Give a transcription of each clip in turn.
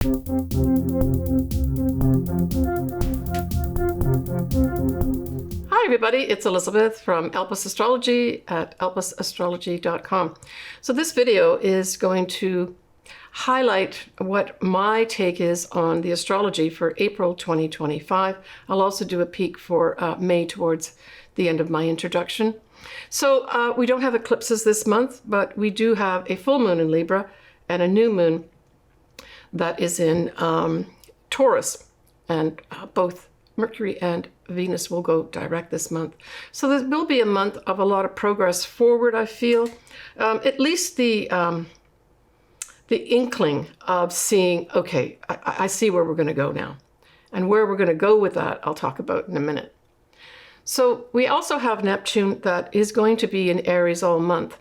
Hi everybody, it's Elizabeth from Apr Astrology at alpusastrology.com. So this video is going to highlight what my take is on the astrology for April 2025. I'll also do a peek for May towards the end of my introduction. So we don't have eclipses this month, but we do have a full moon in Libra and a new moon that is in Taurus, and both Mercury and Venus will go direct this month. So there will be a month of a lot of progress forward, I feel. At least the inkling of seeing, okay, I see where we're going to go now. And where we're going to go with that, I'll talk about in a minute. So we also have Neptune that is going to be in Aries all month.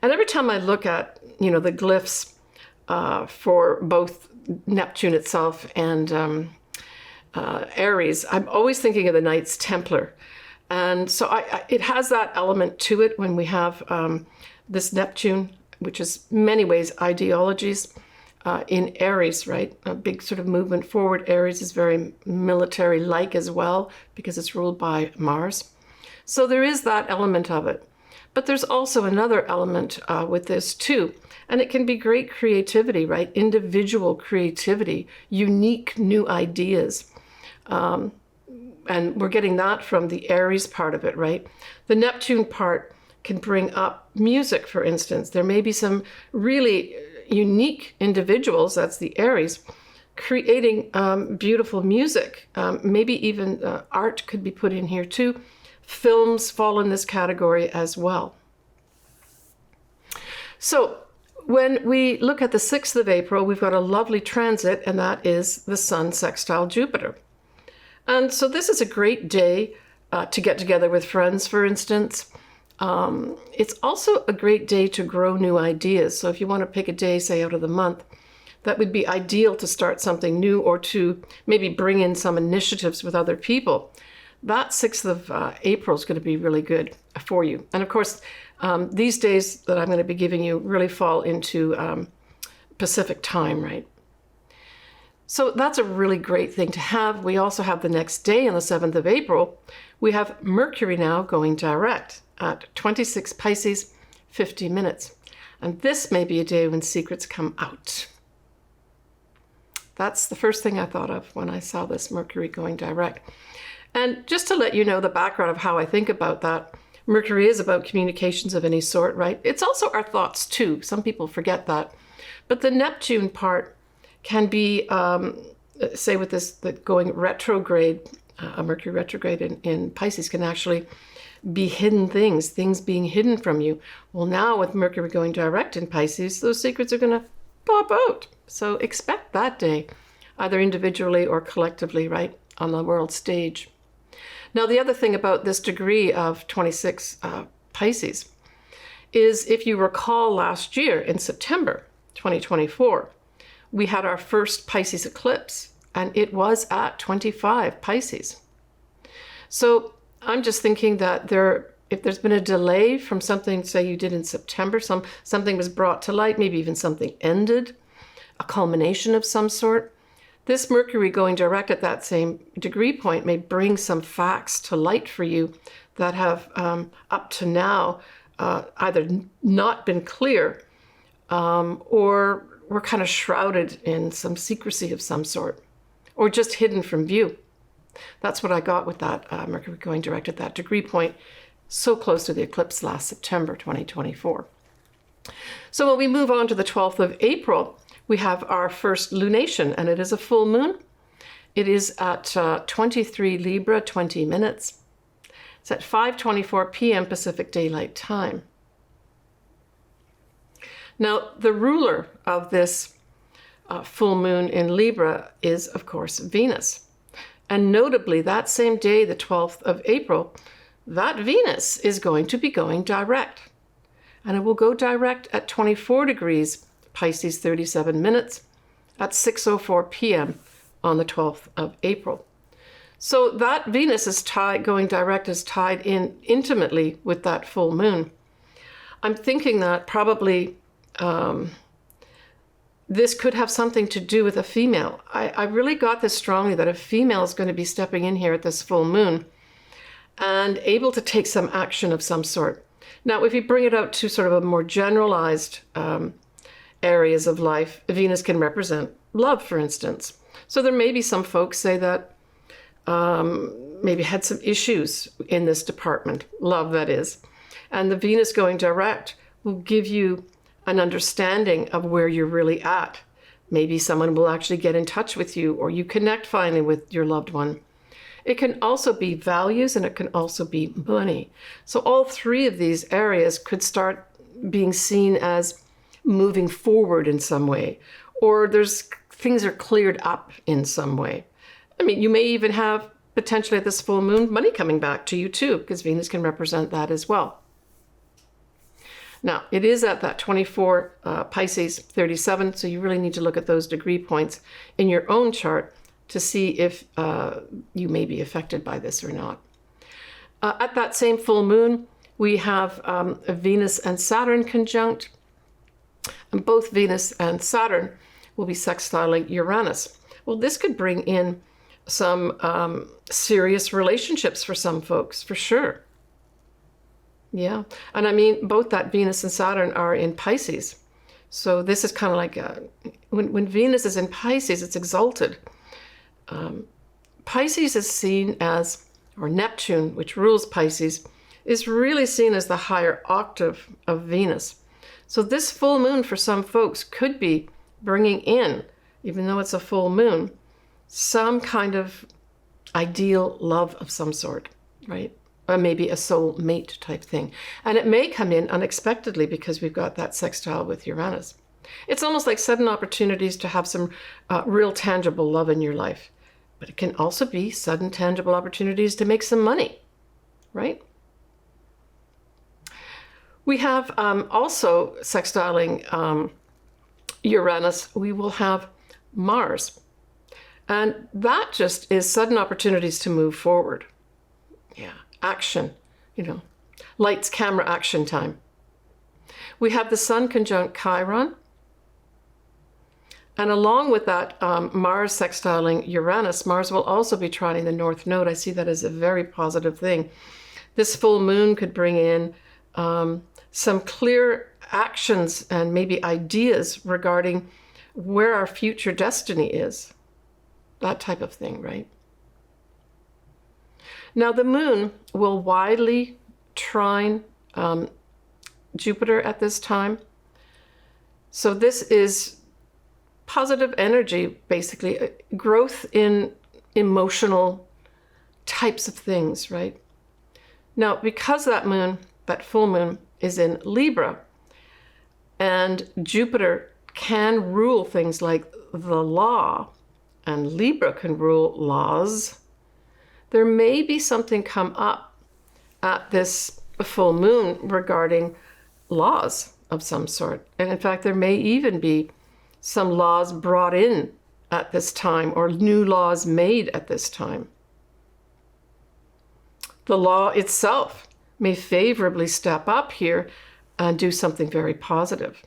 And every time I look at, the glyphs for both Neptune itself and Aries, I'm always thinking of the Knights Templar. And so it has that element to it when we have this Neptune, which is many ways ideologies in Aries, right? A big sort of movement forward. Aries is very military-like as well because it's ruled by Mars. So there is that element of it. But there's also another element with this too. And it can be great creativity, right? Individual creativity, unique new ideas. And we're getting that from the Aries part of it, right? The Neptune part can bring up music, for instance. There may be some really unique individuals, that's the Aries, creating beautiful music. Maybe even art could be put in here too. Films fall in this category as well. So when we look at the 6th of April, we've got a lovely transit, and that is the Sun sextile Jupiter. And so this is a great day to get together with friends, for instance. It's also a great day to grow new ideas. So if you want to pick a day, say out of the month, that would be ideal to start something new or to maybe bring in some initiatives with other people. That 6th of April is going to be really good for you. And of course, these days that I'm going to be giving you really fall into Pacific time, right? So that's a really great thing to have. We also have the next day on the 7th of April, we have Mercury now going direct at 26 Pisces, 50 minutes. And this may be a day when secrets come out. That's the first thing I thought of when I saw this Mercury going direct. And just to let you know the background of how I think about that, Mercury is about communications of any sort, right? It's also our thoughts too. Some people forget that. But the Neptune part can be, say with this, going retrograde, a Mercury retrograde in Pisces can actually be hidden things being hidden from you. Well, now with Mercury going direct in Pisces, those secrets are going to pop out. So expect that day, either individually or collectively, right, on the world stage. Now, the other thing about this degree of 26 Pisces is, if you recall last year in September 2024, we had our first Pisces eclipse, and it was at 25 Pisces. So I'm just thinking that if there's been a delay from something, say you did in September, something was brought to light, maybe even something ended, a culmination of some sort, this Mercury going direct at that same degree point may bring some facts to light for you that have up to now either not been clear or were kind of shrouded in some secrecy of some sort, or just hidden from view. That's what I got with that Mercury going direct at that degree point, so close to the eclipse last September 2024. So when we move on to the 12th of April, we have our first lunation, and it is a full moon. It is at 23 Libra, 20 minutes. It's at 5:24 p.m. Pacific Daylight Time. Now, the ruler of this full moon in Libra is, of course, Venus. And notably, that same day, the 12th of April, that Venus is going to be going direct. And it will go direct at 24 degrees, Pisces, 37 minutes, at 6:04 p.m. on the 12th of April. So that Venus is going direct is tied in intimately with that full moon. I'm thinking that probably this could have something to do with a female. I really got this strongly that a female is going to be stepping in here at this full moon and able to take some action of some sort. Now, if you bring it out to sort of a more generalized areas of life, Venus can represent love, for instance. So there may be some folks say that maybe had some issues in this department, love that is. And the Venus going direct will give you an understanding of where you're really at. Maybe someone will actually get in touch with you, or you connect finally with your loved one. It can also be values, and it can also be money. So all three of these areas could start being seen as moving forward in some way, or things are cleared up in some way. I mean, you may even have potentially at this full moon money coming back to you too, because Venus can represent that as well. Now, it is at that 24 Pisces 37, so you really need to look at those degree points in your own chart to see if you may be affected by this or not. At that same full moon, we have a Venus and Saturn conjunct, and both Venus and Saturn will be sextiling Uranus. Well, this could bring in some serious relationships for some folks, for sure. Yeah, and I mean, both that Venus and Saturn are in Pisces. So this is kind of like when Venus is in Pisces, it's exalted. Pisces is seen as, or Neptune, which rules Pisces, is really seen as the higher octave of Venus. So this full moon for some folks could be bringing in, even though it's a full moon, some kind of ideal love of some sort, right? Or maybe a soul mate type thing. And it may come in unexpectedly because we've got that sextile with Uranus. It's almost like sudden opportunities to have some real tangible love in your life. But it can also be sudden tangible opportunities to make some money, right? We have also sextiling Uranus, we will have Mars. And that just is sudden opportunities to move forward. Yeah, action, lights, camera, action time. We have the Sun conjunct Chiron. And along with that, Mars sextiling Uranus, Mars will also be trining the North Node. I see that as a very positive thing. This full moon could bring in some clear actions and maybe ideas regarding where our future destiny is. That type of thing, right? Now, the moon will widely trine Jupiter at this time. So this is positive energy, basically, growth in emotional types of things, right? Now, because that moon, that full moon, is in Libra, and Jupiter can rule things like the law, and Libra can rule laws, there may be something come up at this full moon regarding laws of some sort. And in fact, there may even be some laws brought in at this time, or new laws made at this time. The law itself may favorably step up here and do something very positive.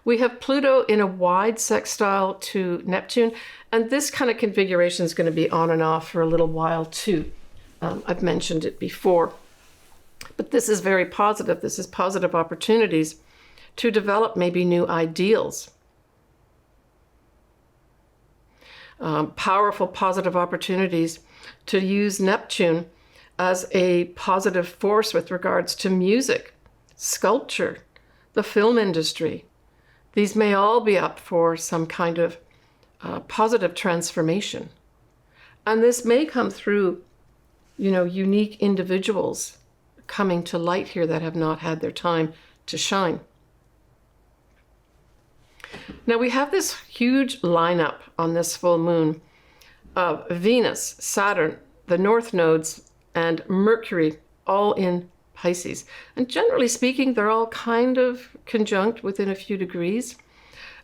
We have Pluto in a wide sextile to Neptune, and this kind of configuration is going to be on and off for a little while too. I've mentioned it before, but this is very positive. This is positive opportunities to develop maybe new ideals. Powerful positive opportunities to use Neptune as a positive force with regards to music, sculpture, the film industry. These may all be up for some kind of positive transformation. And this may come through, unique individuals coming to light here that have not had their time to shine. Now we have this huge lineup on this full moon of Venus, Saturn, the North Nodes, and Mercury, all in Pisces. And generally speaking, they're all kind of conjunct within a few degrees.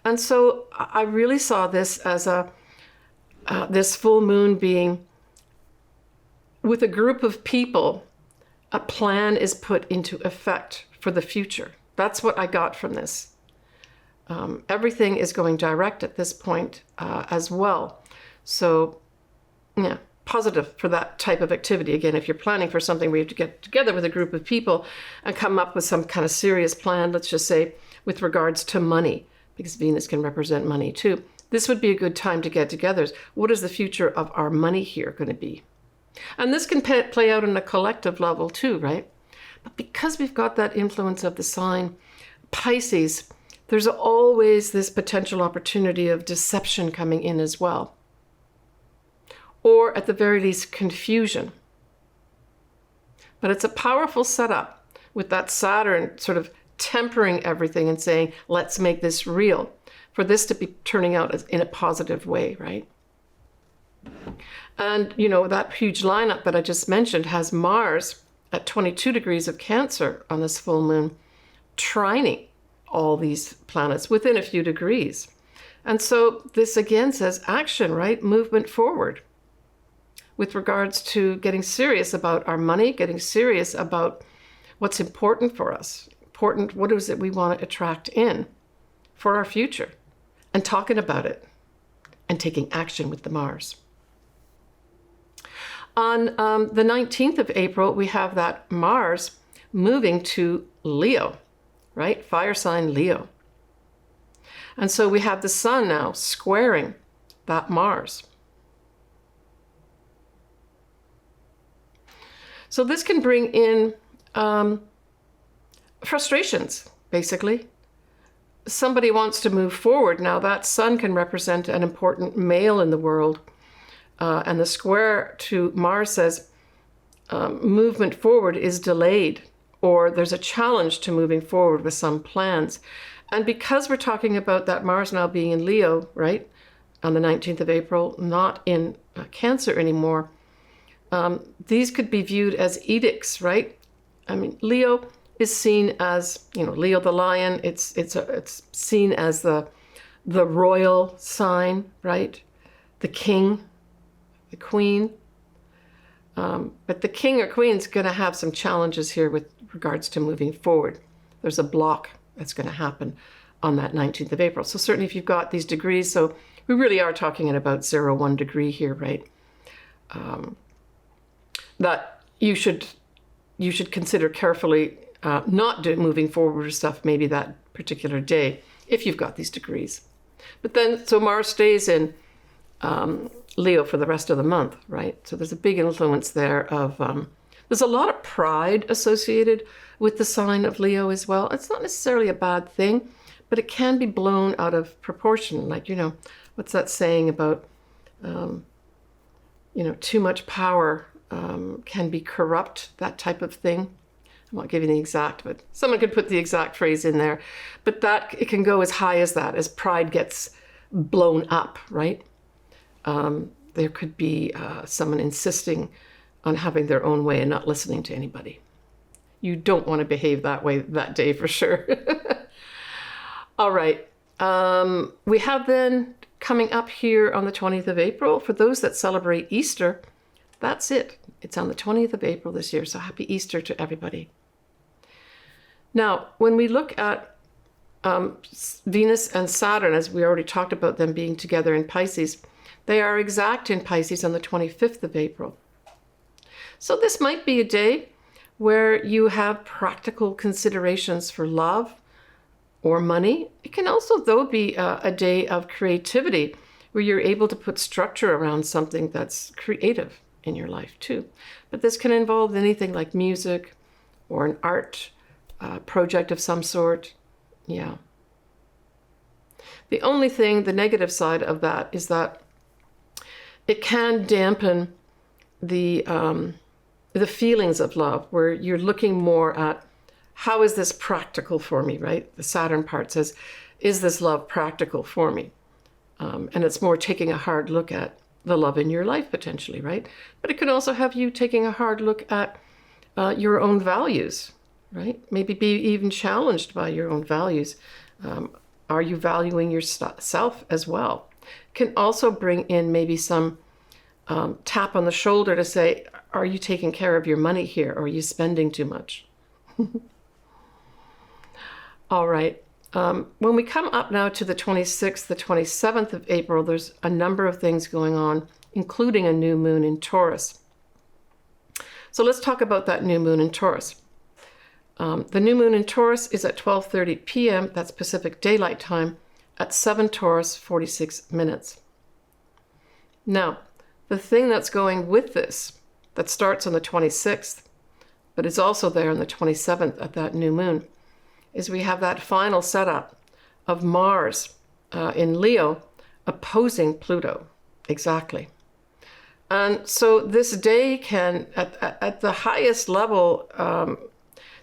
And so I really saw this as this full moon being with a group of people, a plan is put into effect for the future. That's what I got from this. Everything is going direct at this point as well. So, yeah, positive for that type of activity. Again, if you're planning for something where you have to get together with a group of people and come up with some kind of serious plan, let's just say with regards to money, because Venus can represent money too. This would be a good time to get together. What is the future of our money here going to be? And this can play out on a collective level too, right? But because we've got that influence of the sign Pisces, there's always this potential opportunity of deception coming in as well. Or at the very least, confusion. But it's a powerful setup with that Saturn sort of tempering everything and saying, let's make this real, for this to be turning out in a positive way, right? And, you know, that huge lineup that I just mentioned has Mars at 22 degrees of Cancer on this full moon, trining all these planets within a few degrees. And so this again says action, right? Movement forward with regards to getting serious about our money, getting serious about what's important for us, what is it we want to attract in for our future, and talking about it and taking action with the Mars. On the 19th of April, we have that Mars moving to Leo, right? Fire sign Leo. And so we have the Sun now squaring that Mars. So this can bring in frustrations, basically. Somebody wants to move forward. Now that Sun can represent an important male in the world. And the square to Mars says movement forward is delayed, or there's a challenge to moving forward with some plans. And because we're talking about that Mars now being in Leo, right, on the 19th of April, not in Cancer anymore, these could be viewed as edicts, right? I mean, Leo is seen as, you know, Leo the lion. It's seen as the royal sign, right? The king, the queen. But the king or queen is going to have some challenges here with regards to moving forward. There's a block that's going to happen on that 19th of April. So certainly if you've got these degrees, so we really are talking at about 0-1 degree here, right? That you should consider carefully not moving forward with stuff maybe that particular day if you've got these degrees. But then, so Mars stays in Leo for the rest of the month, right? So there's a big influence there of, there's a lot of pride associated with the sign of Leo as well. It's not necessarily a bad thing, but it can be blown out of proportion. Like, you know, what's that saying about, you know, too much power can be corrupt, that type of thing. I'm not giving the exact, but someone could put the exact phrase in there. But that, it can go as high as that, as pride gets blown up, right? There could be someone insisting on having their own way and not listening to anybody. You don't want to behave that way that day for sure. All right. We have then coming up here on the 20th of April, for those that celebrate Easter, that's it. It's on the 20th of April this year. So happy Easter to everybody. Now, when we look at Venus and Saturn, as we already talked about them being together in Pisces, they are exact in Pisces on the 25th of April. So this might be a day where you have practical considerations for love or money. It can also, though, be a day of creativity where you're able to put structure around something that's creative in your life too. But this can involve anything like music or an art project of some sort. Yeah. The only thing, the negative side of that is that it can dampen the feelings of love, where you're looking more at how is this practical for me, right? The Saturn part says, is this love practical for me? And it's more taking a hard look at the love in your life potentially, right? But it can also have you taking a hard look at your own values, right? Maybe be even challenged by your own values. Are you valuing yourself as well? Can also bring in maybe some tap on the shoulder to say, are you taking care of your money here? Or are you spending too much? All right. When we come up now to the 26th, the 27th of April, there's a number of things going on, including a new moon in Taurus. So let's talk about that new moon in Taurus. The new moon in Taurus is at 12:30 p.m. That's Pacific Daylight Time at 7 Taurus 46 minutes. Now, the thing that's going with this, that starts on the 26th, but is also there on the 27th at that new moon, is we have that final setup of Mars in Leo opposing Pluto. Exactly. And so this day can, at the highest level,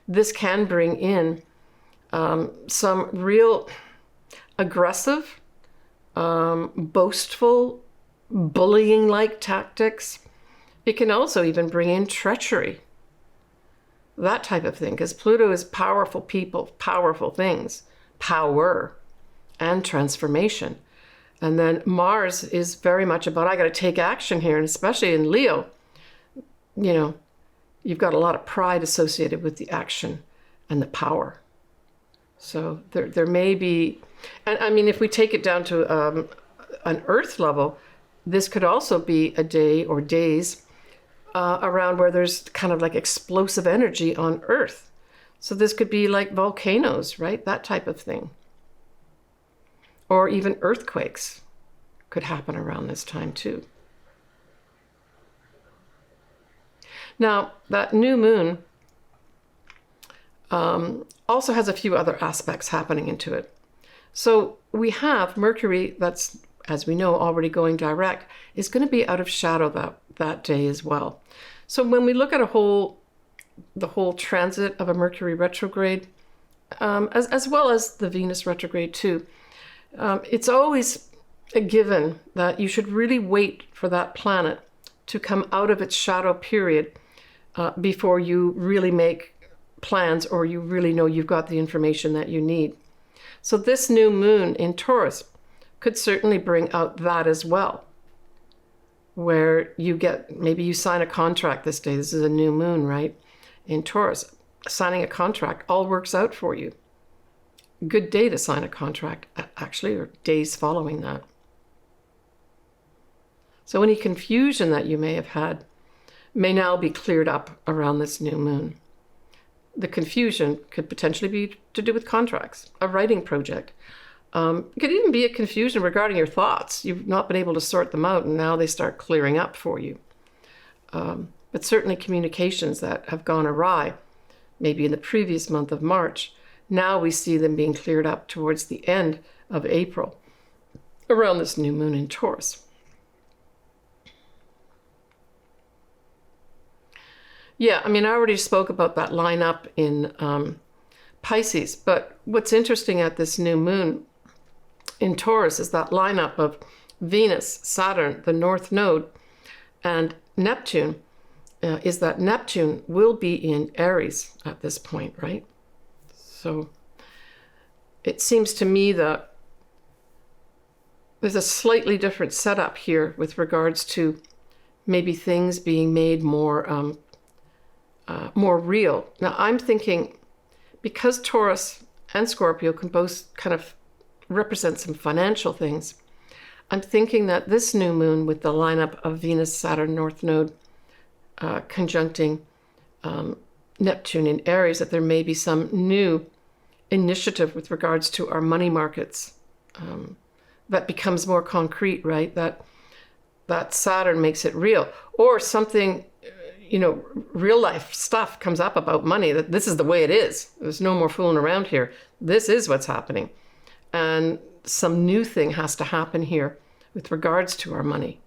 this can bring in some real aggressive, boastful, bullying-like tactics. It can also even bring in treachery, that type of thing, because Pluto is powerful people, powerful things, power and transformation. And then Mars is very much about, I got to take action here, and especially in Leo, you know, you've got a lot of pride associated with the action and the power. So there may be, and I mean, if we take it down to an Earth level, this could also be a day or days around where there's kind of like explosive energy on Earth. So this could be like volcanoes, right? That type of thing. Or even earthquakes could happen around this time too. Now, that new moon also has a few other aspects happening into it. So we have Mercury, that's, as we know, already going direct, is going to be out of shadow that day as well. So when we look at the whole transit of a Mercury retrograde, as well as the Venus retrograde too, it's always a given that you should really wait for that planet to come out of its shadow period before you really make plans or you really know you've got the information that you need. So this new moon in Taurus could certainly bring out that as well, where you get, maybe you sign a contract this day. This is a new moon, right? In Taurus, signing a contract all works out for you. Good day to sign a contract, actually, or days following that. So any confusion that you may have had may now be cleared up around this new moon. The confusion could potentially be to do with contracts, a writing project. It could even be a confusion regarding your thoughts. You've not been able to sort them out, and now they start clearing up for you. But certainly communications that have gone awry, maybe in the previous month of March, now we see them being cleared up towards the end of April, around this new moon in Taurus. Yeah, I mean, I already spoke about that lineup in Pisces, but what's interesting at this new moon in Taurus is that lineup of Venus, Saturn, the North Node, and Neptune, is that Neptune will be in Aries at this point, right? So it seems to me that there's a slightly different setup here with regards to maybe things being made more real. Now, I'm thinking, because Taurus and Scorpio can both kind of represent some financial things, I'm thinking that this new moon with the lineup of Venus, Saturn, North Node conjuncting Neptune in Aries, that there may be some new initiative with regards to our money markets that becomes more concrete, right? That Saturn makes it real, or something, real life stuff comes up about money, that this is the way it is. There's no more fooling around here. This is what's happening. And some new thing has to happen here with regards to our money.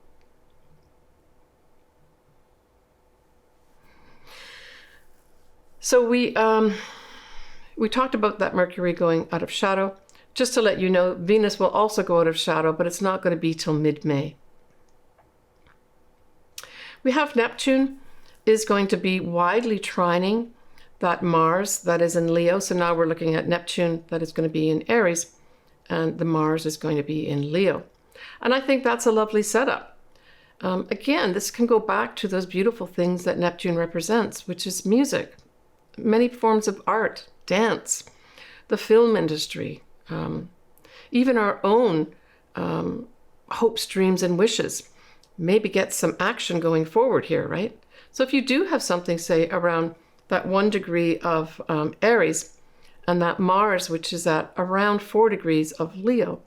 So we talked about that Mercury going out of shadow. Just to let you know, Venus will also go out of shadow, but it's not going to be till mid-May. We have Neptune is going to be widely trining that Mars that is in Leo. So now we're looking at Neptune that is going to be in Aries, and the Mars is going to be in Leo. And I think that's a lovely setup. Again, this can go back to those beautiful things that Neptune represents, which is music, many forms of art, dance, the film industry, Even our own hopes, dreams, and wishes. Maybe get some action going forward here, right? So if you do have something, say, around that 1 degree of Aries, and that Mars, which is at around 4 degrees of Leo,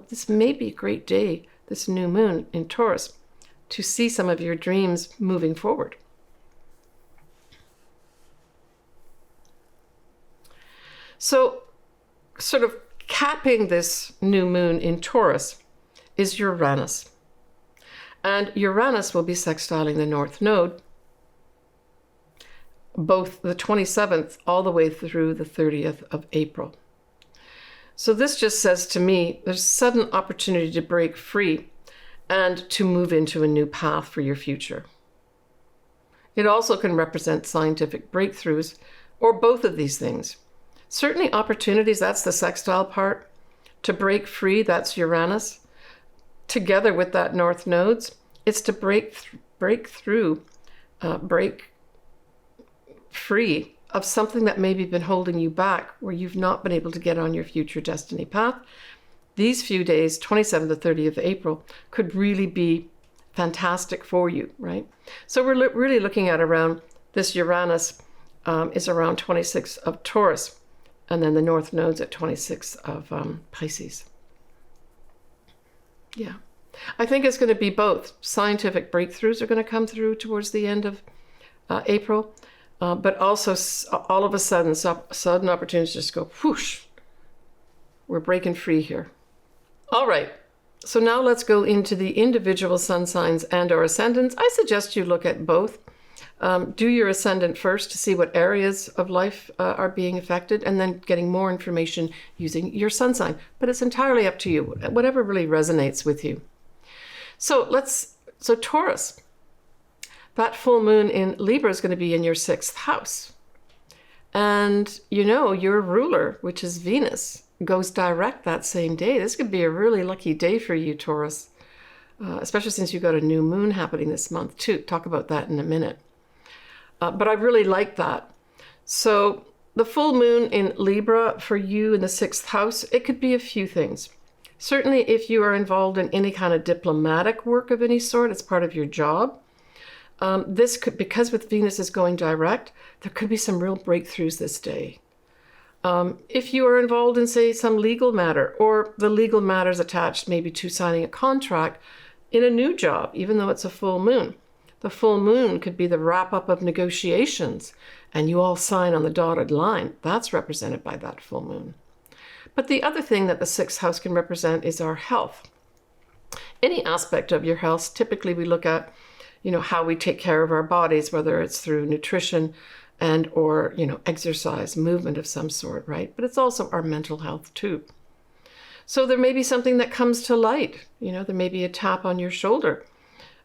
this may be a great day, this new moon in Taurus, to see some of your dreams moving forward. So, sort of capping this new moon in Taurus is Uranus. And Uranus will be sextiling the North Node, both the 27th all the way through the 30th of April. So this just says to me, there's sudden opportunity to break free and to move into a new path for your future. It also can represent scientific breakthroughs, or both of these things. Certainly opportunities, that's the sextile part. To break free, that's Uranus. Together with that North Nodes, it's to break free of something that maybe been holding you back, where you've not been able to get on your future destiny path. These few days, 27th to 30th of April, could really be fantastic for you, right? So we're really looking at around this Uranus is around 26 of Taurus, and then the North Nodes at 26 of Pisces. Yeah. I think it's going to be both. Scientific breakthroughs are going to come through towards the end of April, but also all of a sudden, sudden opportunities just go whoosh. We're breaking free here. All right. So now let's go into the individual sun signs and or ascendants. I suggest you look at both. Do your ascendant first to see what areas of life are being affected, and then getting more information using your sun sign. But it's entirely up to you, whatever really resonates with you. So Taurus, that full moon in Libra is going to be in your 6th house. And you know, your ruler, which is Venus, goes direct that same day. This could be a really lucky day for you, Taurus, especially since you've got a new moon happening this month too. Talk about that in a minute. But I really like that. So the full moon in Libra for you in the 6th house, it could be a few things. Certainly if you are involved in any kind of diplomatic work of any sort, it's part of your job. This could, because with Venus is going direct, there could be some real breakthroughs this day. If you are involved in, say, some legal matter, or the legal matters attached maybe to signing a contract in a new job, even though it's a full moon. The full moon could be the wrap-up of negotiations, and you all sign on the dotted line. That's represented by that full moon. But the other thing that the 6th house can represent is our health. Any aspect of your health, typically we look at, you know, how we take care of our bodies, whether it's through nutrition and or, you know, exercise, movement of some sort, right? But it's also our mental health too. So there may be something that comes to light, you know, there may be a tap on your shoulder,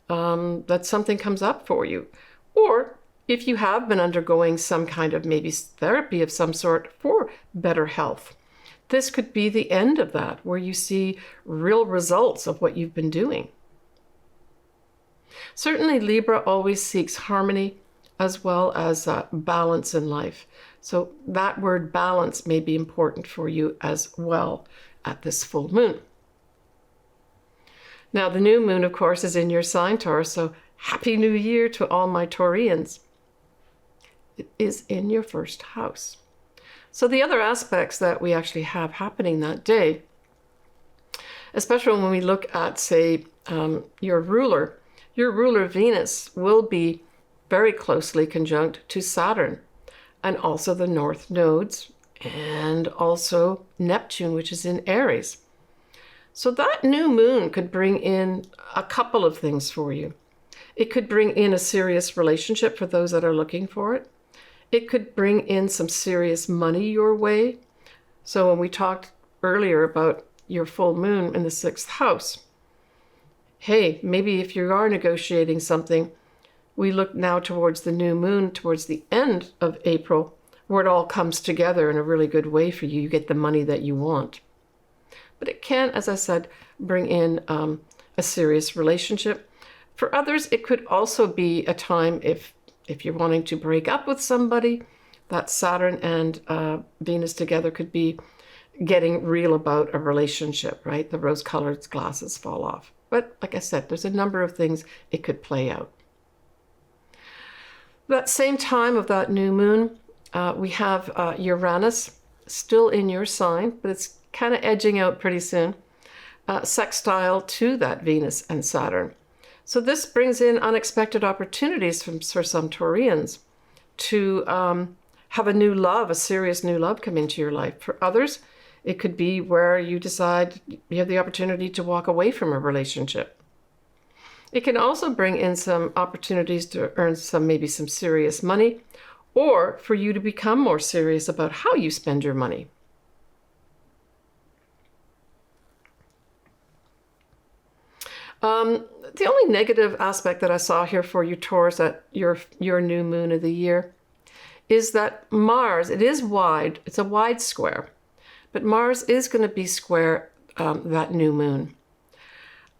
that something comes up for you. Or if you have been undergoing some kind of maybe therapy of some sort for better health, this could be the end of that, where you see real results of what you've been doing. Certainly Libra always seeks harmony as well as balance in life. So that word balance may be important for you as well at this full moon. Now the new moon, of course, is in your sign, Taurus, so Happy New Year to all my Taurians. It is in your 1st house. So the other aspects that we actually have happening that day, especially when we look at, say, your ruler Venus will be very closely conjunct to Saturn, and also the North Nodes, and also Neptune, which is in Aries. So that new moon could bring in a couple of things for you. It could bring in a serious relationship for those that are looking for it. It could bring in some serious money your way. So when we talked earlier about your full moon in the 6th house, hey, maybe if you are negotiating something, we look now towards the new moon, towards the end of April, where it all comes together in a really good way for you. You get the money that you want. But it can, as I said, bring in a serious relationship. For others, it could also be a time if you're wanting to break up with somebody, that Saturn and Venus together could be getting real about a relationship, right? The rose-colored glasses fall off. But like I said, there's a number of things it could play out. That same time of that new moon, we have Uranus still in your sign, but it's kind of edging out pretty soon, sextile to that Venus and Saturn. So this brings in unexpected opportunities for some Taurians to have a new love, a serious new love come into your life. For others, it could be where you decide you have the opportunity to walk away from a relationship. It can also bring in some opportunities to earn maybe some serious money, or for you to become more serious about how you spend your money. The only negative aspect that I saw here for you, Taurus, at your new moon of the year, is that Mars, it is wide, it's a wide square, but Mars is going to be square that new moon.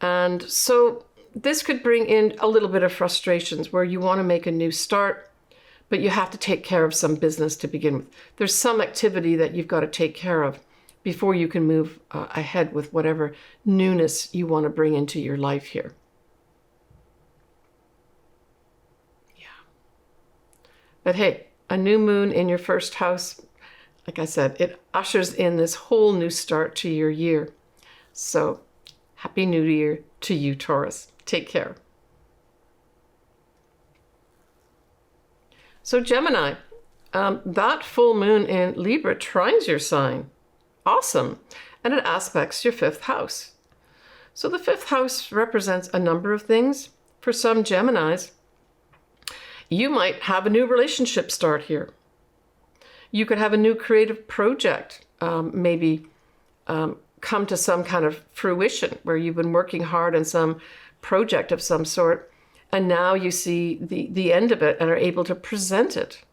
And so this could bring in a little bit of frustrations where you want to make a new start, but you have to take care of some business to begin with. There's some activity that you've got to take care of before you can move ahead with whatever newness you want to bring into your life here. Yeah. But hey, a new moon in your first house, like I said, it ushers in this whole new start to your year. So happy new year to you, Taurus. Take care. So Gemini, that full moon in Libra trines your sign. Awesome. And it aspects your fifth house. So the fifth house represents a number of things. For some Geminis, you might have a new relationship start here. You could have a new creative project, maybe come to some kind of fruition where you've been working hard on some project of some sort, and now you see the end of it and are able to present it.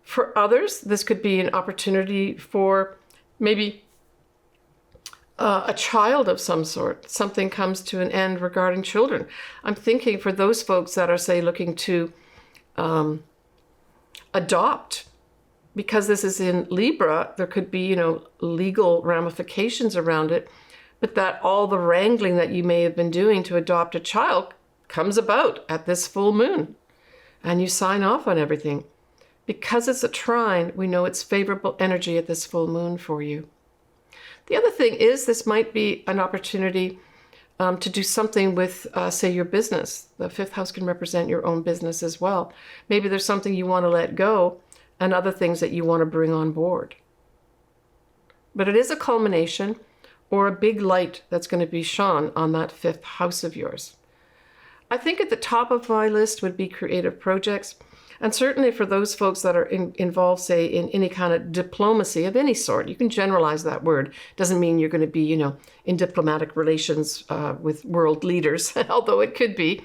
For others, this could be an opportunity for maybe a child of some sort. Something comes to an end regarding children. I'm thinking for those folks that are, say, looking to adopt, because this is in Libra, there could be, legal ramifications around it, but that all the wrangling that you may have been doing to adopt a child comes about at this full moon, and you sign off on everything. Because it's a trine, we know it's favorable energy at this full moon for you. The other thing is this might be an opportunity to do something with, say, your business. The fifth house can represent your own business as well. Maybe there's something you want to let go and other things that you want to bring on board. But it is a culmination or a big light that's going to be shone on that fifth house of yours. I think at the top of my list would be creative projects. And certainly for those folks that are involved, say, in any kind of diplomacy of any sort, you can generalize that word. Doesn't mean you're going to be, in diplomatic relations with world leaders, although it could be.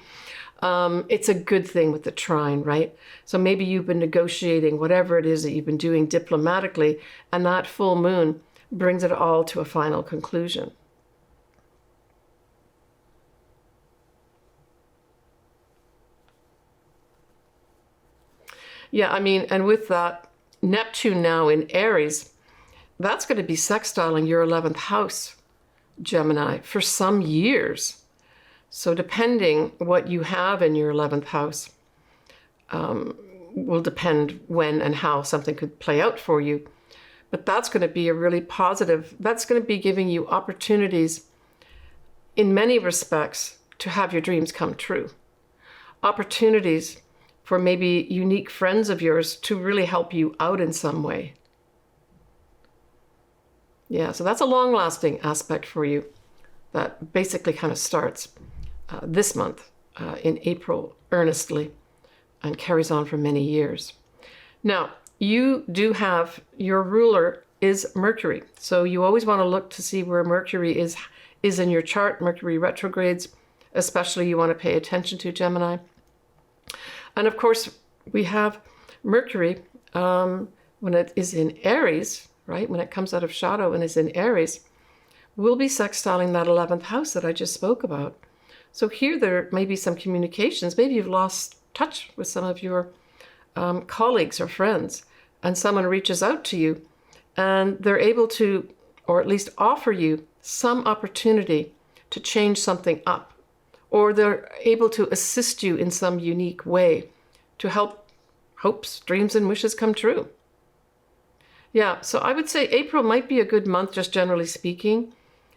It's a good thing with the trine, right? So maybe you've been negotiating whatever it is that you've been doing diplomatically, and that full moon brings it all to a final conclusion. Yeah, and with that Neptune now in Aries, that's going to be sextiling your 11th house, Gemini, for some years. So depending what you have in your 11th house will depend when and how something could play out for you. But that's going to be a really positive, that's going to be giving you opportunities in many respects to have your dreams come true. Opportunities for maybe unique friends of yours to really help you out in some way. Yeah, so that's a long-lasting aspect for you that basically kind of starts this month in April earnestly and carries on for many years. Now, you do have, your ruler is Mercury. So you always want to look to see where Mercury is in your chart. Mercury retrogrades, especially, you want to pay attention to, Gemini. And of course, we have Mercury when it is in Aries, right? When it comes out of shadow and is in Aries, will be sextiling that 11th house that I just spoke about. So here there may be some communications. Maybe you've lost touch with some of your colleagues or friends. and someone reaches out to you and they're able to, or at least offer you some opportunity to change something up, or they're able to assist you in some unique way to help hopes, dreams, and wishes come true. Yeah, so I would say April might be a good month, just generally speaking,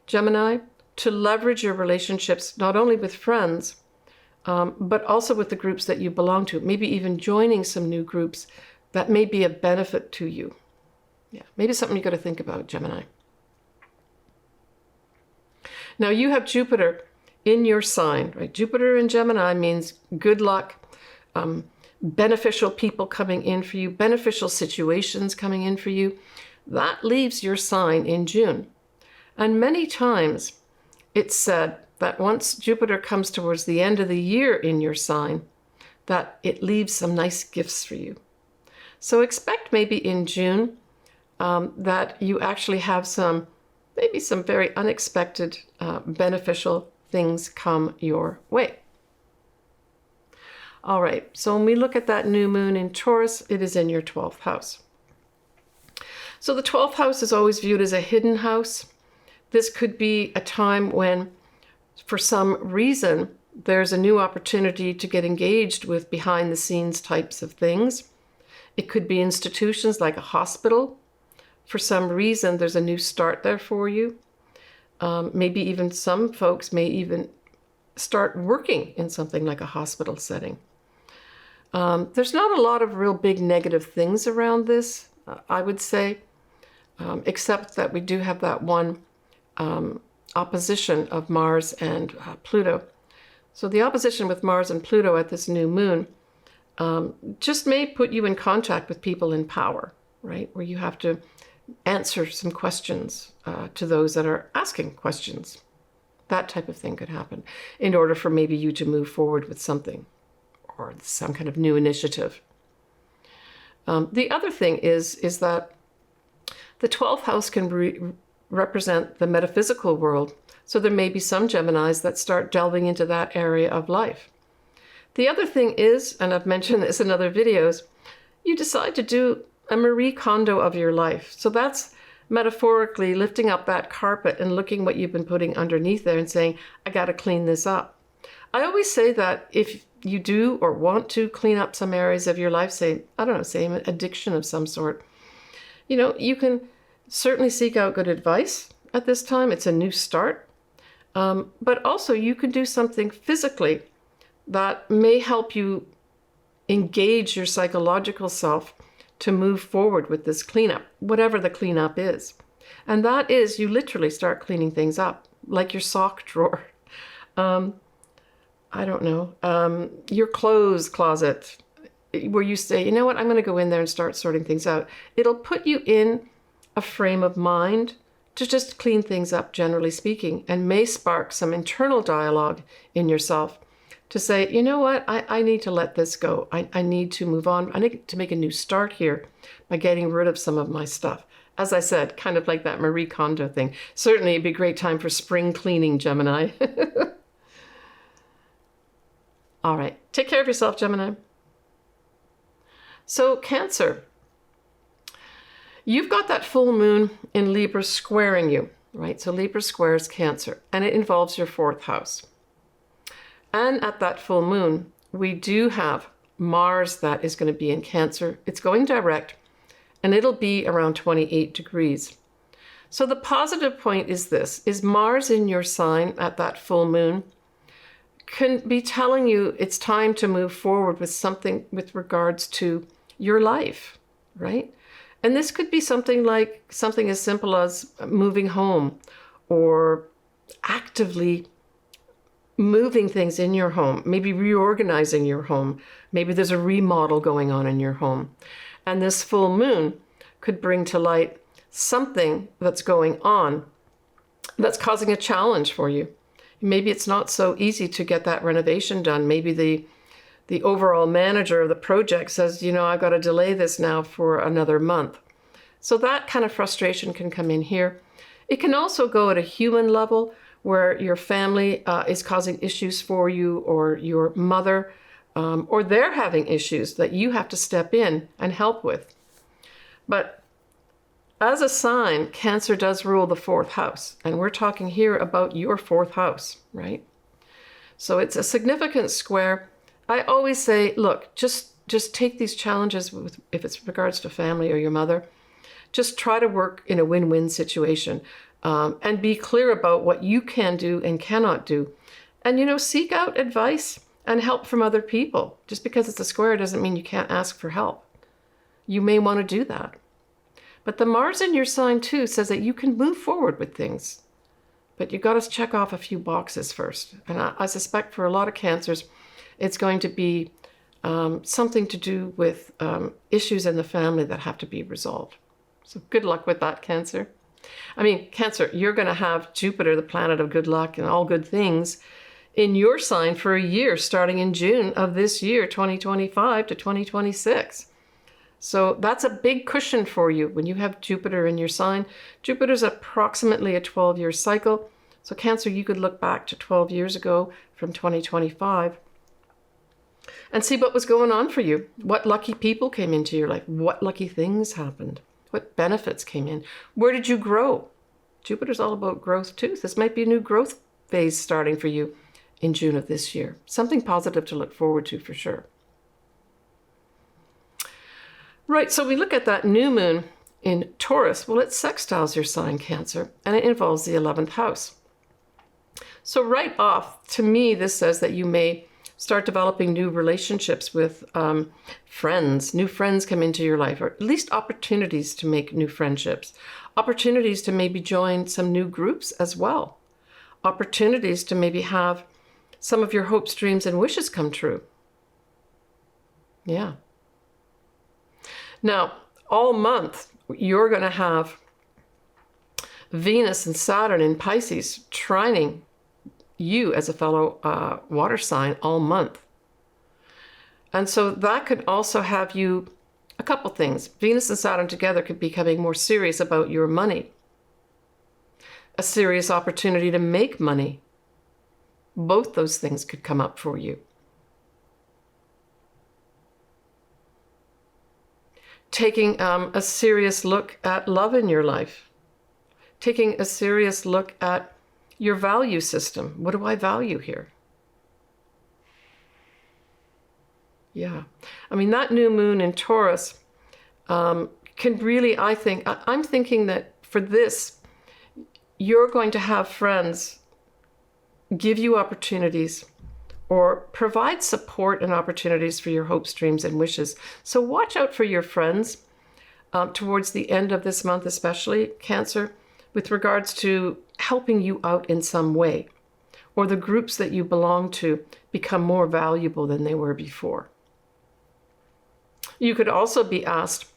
Gemini, to leverage your relationships, not only with friends, but also with the groups that you belong to, maybe even joining some new groups that may be a benefit to you. Yeah, maybe something you got to think about, Gemini. Now you have Jupiter in your sign, right? Jupiter in Gemini means good luck, beneficial people coming in for you, beneficial situations coming in for you. That leaves your sign in June. And many times it's said that once Jupiter comes towards the end of the year in your sign, that it leaves some nice gifts for you. So expect maybe in June that you actually have maybe some very unexpected beneficial things come your way. All right, so when we look at that new moon in Taurus, it is in your 12th house. So the 12th house is always viewed as a hidden house. This could be a time when, for some reason, there's a new opportunity to get engaged with behind-the-scenes types of things. It could be institutions like a hospital. For some reason, there's a new start there for you. Maybe even some folks may even start working in something like a hospital setting. There's not a lot of real big negative things around this, I would say, except that we do have that one opposition of Mars and Pluto. So the opposition with Mars and Pluto at this new moon just may put you in contact with people in power, right? Where you have to answer some questions to those that are asking questions. That type of thing could happen in order for maybe you to move forward with something or some kind of new initiative. The other thing is that the 12th house can represent the metaphysical world. So there may be some Geminis that start delving into that area of life. The other thing is, and I've mentioned this in other videos, you decide to do a Marie Kondo of your life. So that's metaphorically lifting up that carpet and looking what you've been putting underneath there and saying, I got to clean this up. I always say that if you do or want to clean up some areas of your life, say, I don't know, say an addiction of some sort, you know, you can certainly seek out good advice at this time. It's a new start. But also you can do something physically that may help you engage your psychological self to move forward with this cleanup, whatever the cleanup is. And that is, you literally start cleaning things up, like your sock drawer. I don't know, your clothes closet, where you say, you know what, I'm going to go in there and start sorting things out. It'll put you in a frame of mind to just clean things up, generally speaking, and may spark some internal dialogue in yourself to say, you know what, I need to let this go. I need to move on. I need to make a new start here by getting rid of some of my stuff. As I said, kind of like that Marie Kondo thing. Certainly it'd be a great time for spring cleaning, Gemini. All right, take care of yourself, Gemini. So Cancer, you've got that full moon in Libra squaring you, right? So Libra squares Cancer, and it involves your 4th house. And at that full moon, we do have Mars that is going to be in Cancer. It's going direct, and it'll be around 28 degrees. So the positive point is this, is Mars in your sign at that full moon can be telling you it's time to move forward with something with regards to your life, right? And this could be something as simple as moving home or actively moving things in your home, maybe reorganizing your home. Maybe there's a remodel going on in your home. And this full moon could bring to light something that's going on that's causing a challenge for you. Maybe it's not so easy to get that renovation done. Maybe the overall manager of the project says, you know, I've got to delay this now for another month. So that kind of frustration can come in here. It can also go at a human level where your family is causing issues for you, or your mother, or they're having issues that you have to step in and help with. But as a sign, Cancer does rule the 4th house. And we're talking here about your 4th house, right? So it's a significant square. I always say, look, just take these challenges with, if it's regards to family or your mother, just try to work in a win-win situation, and be clear about what you can do and cannot do. And, you know, seek out advice and help from other people. Just because it's a square doesn't mean you can't ask for help. You may want to do that. But the Mars in your sign too says that you can move forward with things, but you got to check off a few boxes first. And I suspect for a lot of Cancers, it's going to be something to do with issues in the family that have to be resolved. So good luck with that, Cancer. I mean, Cancer, you're going to have Jupiter, the planet of good luck and all good things, in your sign for a year, starting in June of this year, 2025 to 2026. So that's a big cushion for you when you have Jupiter in your sign. Jupiter's approximately a 12-year cycle. So Cancer, you could look back to 12 years ago from 2025 and see what was going on for you. What lucky people came into your life? What lucky things happened? What benefits came in? Where did you grow? Jupiter's all about growth too. This might be a new growth phase starting for you in June of this year. Something positive to look forward to for sure. Right, so we look at that new moon in Taurus. Well, it sextiles your sign, Cancer, and it involves the 11th house. So right off, to me, this says that you may start developing new relationships with friends. New friends come into your life, or at least opportunities to make new friendships. Opportunities to maybe join some new groups as well. Opportunities to maybe have some of your hopes, dreams, and wishes come true. Yeah. Now, all month, you're going to have Venus and Saturn in Pisces trining you as a fellow water sign all month. And so that could also have you, a couple things. Venus and Saturn together could be becoming more serious about your money. A serious opportunity to make money. Both those things could come up for you. Taking a serious look at love in your life. Taking a serious look at your value system. What do I value here? Yeah. I mean, that new moon in Taurus can really, I'm thinking that for this, you're going to have friends give you opportunities or provide support and opportunities for your hopes, dreams, and wishes. So watch out for your friends towards the end of this month, especially, Cancer, with regards to helping you out in some way, or the groups that you belong to become more valuable than they were before. You could also be asked,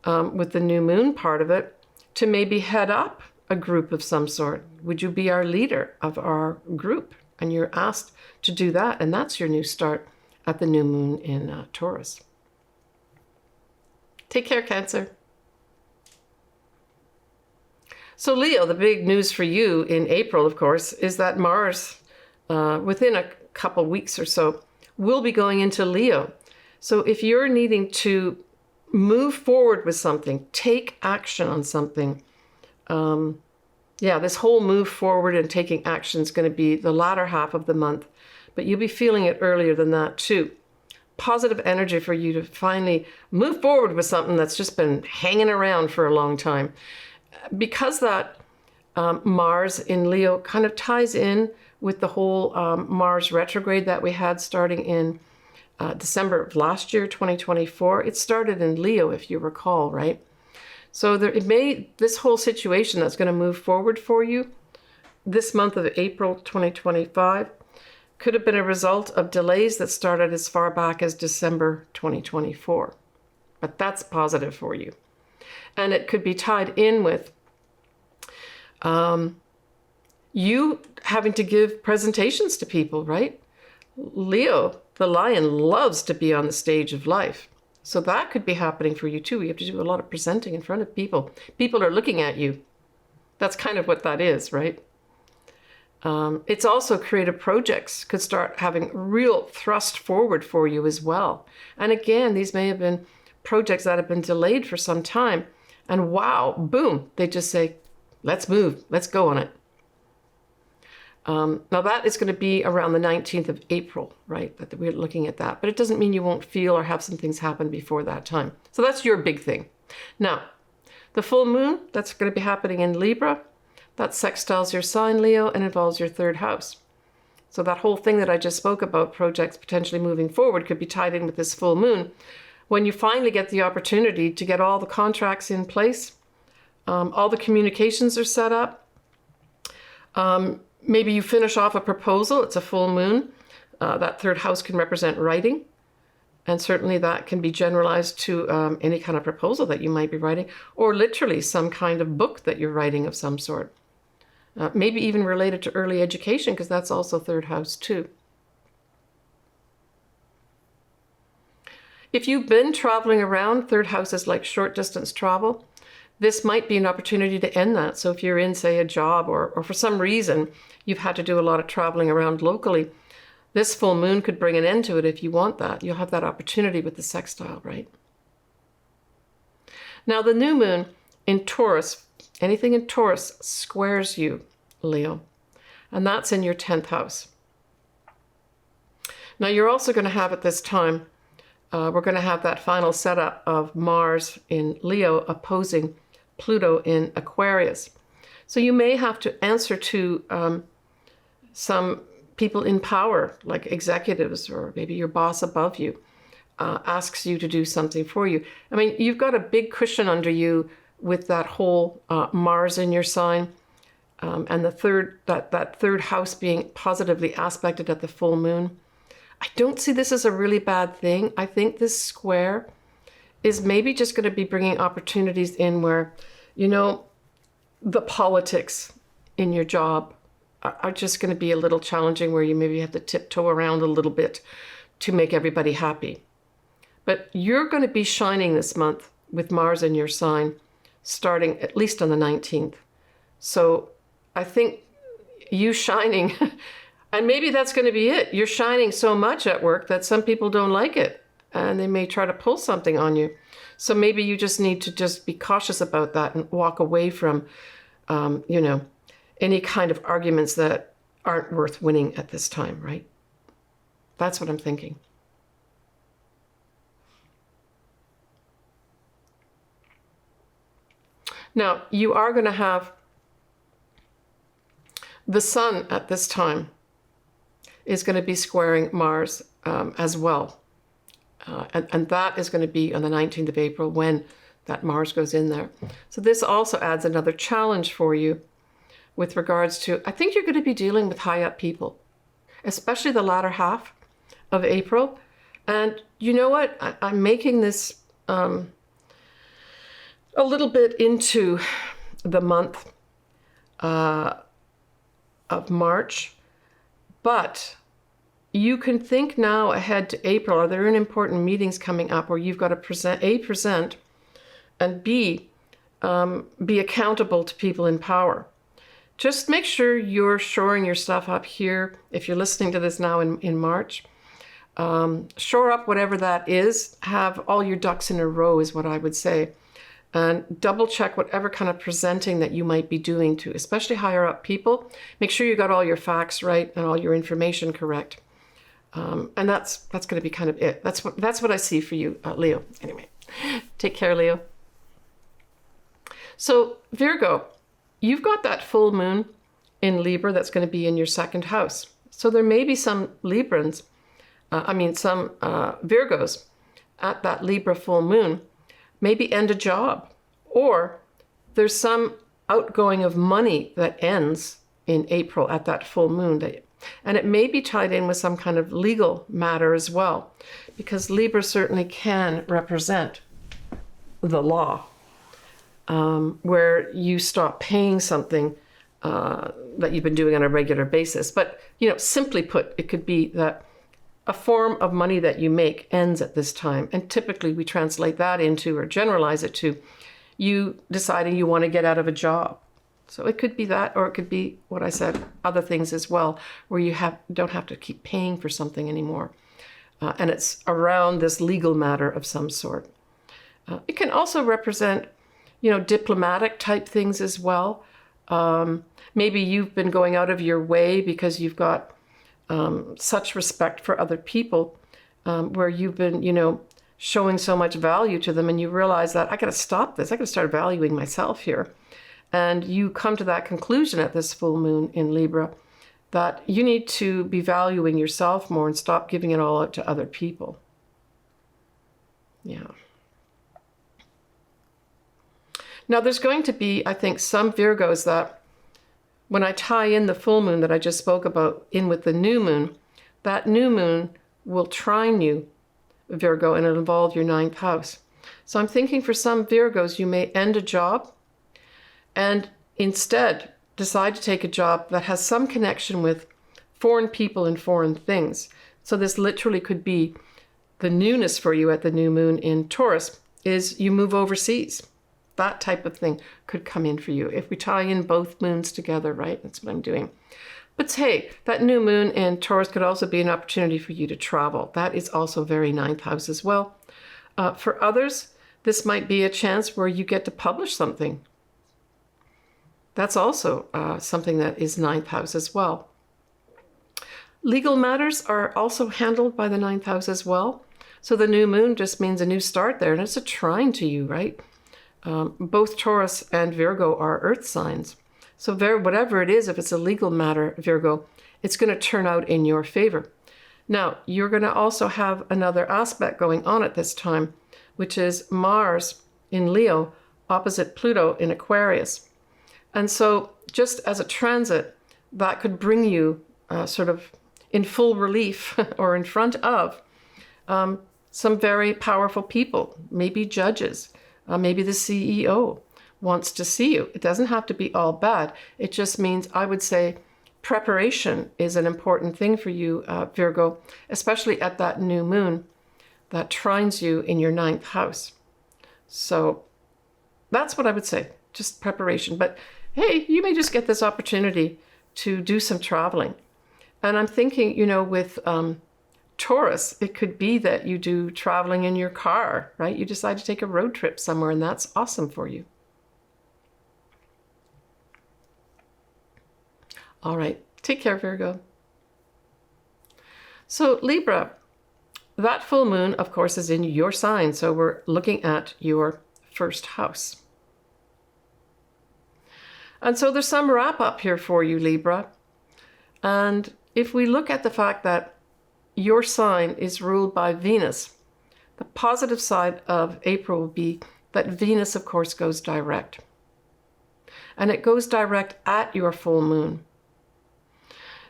with the new moon part of it, to maybe head up a group of some sort. Would you be our leader of our group? And you're asked to do that, and that's your new start at the new moon in Taurus. Take care, Cancer. So Leo, the big news for you in April, of course, is that Mars, within a couple weeks or so, will be going into Leo. So if you're needing to move forward with something, take action on something, this whole move forward and taking action is going to be the latter half of the month, but you'll be feeling it earlier than that too. Positive energy for you to finally move forward with something that's just been hanging around for a long time. Because that Mars in Leo kind of ties in with the whole Mars retrograde that we had starting in December of last year, 2024. It started in Leo, if you recall, right? So this whole situation that's going to move forward for you this month of April 2025 could have been a result of delays that started as far back as December 2024. But that's positive for you. And it could be tied in with you having to give presentations to people, right? Leo, the lion, loves to be on the stage of life. So that could be happening for you too. You have to do a lot of presenting in front of people. People are looking at you. That's kind of what that is, right? It's also creative projects could start having real thrust forward for you as well. And again, these may have been projects that have been delayed for some time. And wow, boom, they just say, let's move, let's go on it. Now that is going to be around the 19th of April, right? That we're looking at that. But it doesn't mean you won't feel or have some things happen before that time. So that's your big thing. Now, the full moon, that's going to be happening in Libra. That sextiles your sign, Leo, and involves your third house. So that whole thing that I just spoke about, projects potentially moving forward, could be tied in with this full moon. When you finally get the opportunity to get all the contracts in place, all the communications are set up, maybe you finish off a proposal, it's a full moon. That third house can represent writing. And certainly that can be generalized to any kind of proposal that you might be writing, or literally some kind of book that you're writing of some sort. Maybe even related to early education, because that's also third house too. If you've been traveling around, third house is like short distance travel. This might be an opportunity to end that. So if you're in, say, a job or for some reason you've had to do a lot of traveling around locally, this full moon could bring an end to it if you want that. You'll have that opportunity with the sextile, right? Now, the new moon in Taurus, anything in Taurus squares you, Leo, and that's in your 10th house. Now, you're also going to have at this time, we're going to have that final setup of Mars in Leo opposing Pluto in Aquarius. So you may have to answer to some people in power, like executives, or maybe your boss above you asks you to do something for you. I mean, you've got a big cushion under you with that whole Mars in your sign, and the third house being positively aspected at the full moon. I don't see this as a really bad thing. I think this square is maybe just going to be bringing opportunities in where, you know, the politics in your job are just going to be a little challenging, where you maybe have to tiptoe around a little bit to make everybody happy. But you're going to be shining this month with Mars in your sign, starting at least on the 19th. So I think you shining, and maybe that's going to be it. You're shining so much at work that some people don't like it, and they may try to pull something on you. So maybe you just need to just be cautious about that and walk away from, you know, any kind of arguments that aren't worth winning at this time, right? That's what I'm thinking. Now, you are going to have the sun at this time is going to be squaring Mars as well. And that is going to be on the 19th of April when that Mars goes in there. So this also adds another challenge for you with regards to, I think you're going to be dealing with high up people, especially the latter half of April. And you know what? I'm making this a little bit into the month of March, but you can think now ahead to April. Are there any important meetings coming up where you've got to present, and B, be accountable to people in power? Just make sure you're shoring your stuff up here. If you're listening to this now in March, shore up whatever that is. Have all your ducks in a row is what I would say. And double check whatever kind of presenting that you might be doing to, especially higher up people. Make sure you got all your facts right and all your information correct. And that's going to be kind of it. That's what I see for you, Leo. Anyway, take care, Leo. So Virgo, you've got that full moon in Libra that's going to be in your second house. So there may be some Librans, some Virgos at that Libra full moon, maybe end a job, or there's some outgoing of money that ends in April at that full moon. And it may be tied in with some kind of legal matter as well, because Libra certainly can represent the law, where you stop paying something that you've been doing on a regular basis. But, you know, simply put, it could be that a form of money that you make ends at this time. And typically we translate that into, or generalize it to, you deciding you want to get out of a job. So it could be that, or it could be what I said, other things as well, where you don't have to keep paying for something anymore. And it's around this legal matter of some sort. It can also represent, diplomatic type things as well. Maybe you've been going out of your way because you've got such respect for other people, where you've been, showing so much value to them, and you realize that I got to stop this. I got to start valuing myself here. And you come to that conclusion at this full moon in Libra that you need to be valuing yourself more and stop giving it all out to other people. Yeah. Now, there's going to be, I think, some Virgos that when I tie in the full moon that I just spoke about in with the new moon, that new moon will trine you, Virgo, and it'll involve your 9th house. So I'm thinking for some Virgos, you may end a job and instead decide to take a job that has some connection with foreign people and foreign things. So this literally could be the newness for you at the new moon in Taurus is you move overseas. That type of thing could come in for you. If we tie in both moons together, right? That's what I'm doing. But hey, that new moon in Taurus could also be an opportunity for you to travel. That is also very 9th house as well. For others, this might be a chance where you get to publish something. That's also something that is 9th house as well. Legal matters are also handled by the 9th house as well. So the new moon just means a new start there, and it's a trine to you, right? Both Taurus and Virgo are earth signs. So whatever it is, if it's a legal matter, Virgo, it's going to turn out in your favor. Now, you're going to also have another aspect going on at this time, which is Mars in Leo opposite Pluto in Aquarius. And so just as a transit, that could bring you sort of in full relief or in front of some very powerful people, maybe judges, maybe the CEO wants to see you. It doesn't have to be all bad. It just means, I would say, preparation is an important thing for you, Virgo, especially at that new moon that trines you in your 9th house. So that's what I would say, just preparation. But hey, you may just get this opportunity to do some traveling. And I'm thinking, with Taurus, it could be that you do traveling in your car, right? You decide to take a road trip somewhere, and that's awesome for you. All right, take care, Virgo. So Libra, that full moon, of course, is in your sign. So we're looking at your 1st house. And so there's some wrap up here for you, Libra. And if we look at the fact that your sign is ruled by Venus, the positive side of April will be that Venus, of course, goes direct. And it goes direct at your full moon.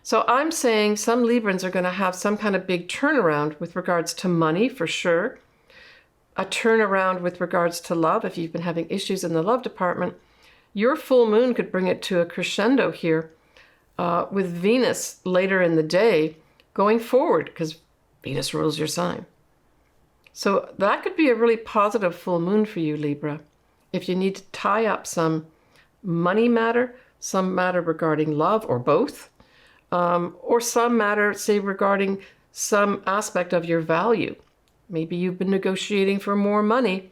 So I'm saying some Librans are going to have some kind of big turnaround with regards to money, for sure. A turnaround with regards to love. If you've been having issues in the love department, your full moon could bring it to a crescendo here with Venus later in the day going forward, because Venus rules your sign. So that could be a really positive full moon for you, Libra. If you need to tie up some money matter, some matter regarding love, or both, or some matter, say, regarding some aspect of your value. Maybe you've been negotiating for more money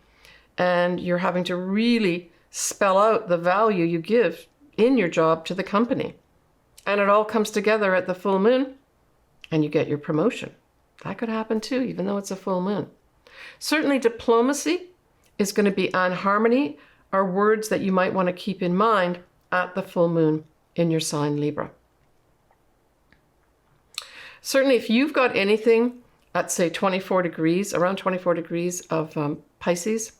and you're having to really spell out the value you give in your job to the company. And it all comes together at the full moon and you get your promotion. That could happen too, even though it's a full moon. Certainly diplomacy is going to be on harmony, are words that you might want to keep in mind at the full moon in your sign, Libra. Certainly, if you've got anything at, say, 24 degrees, around 24 degrees of Pisces,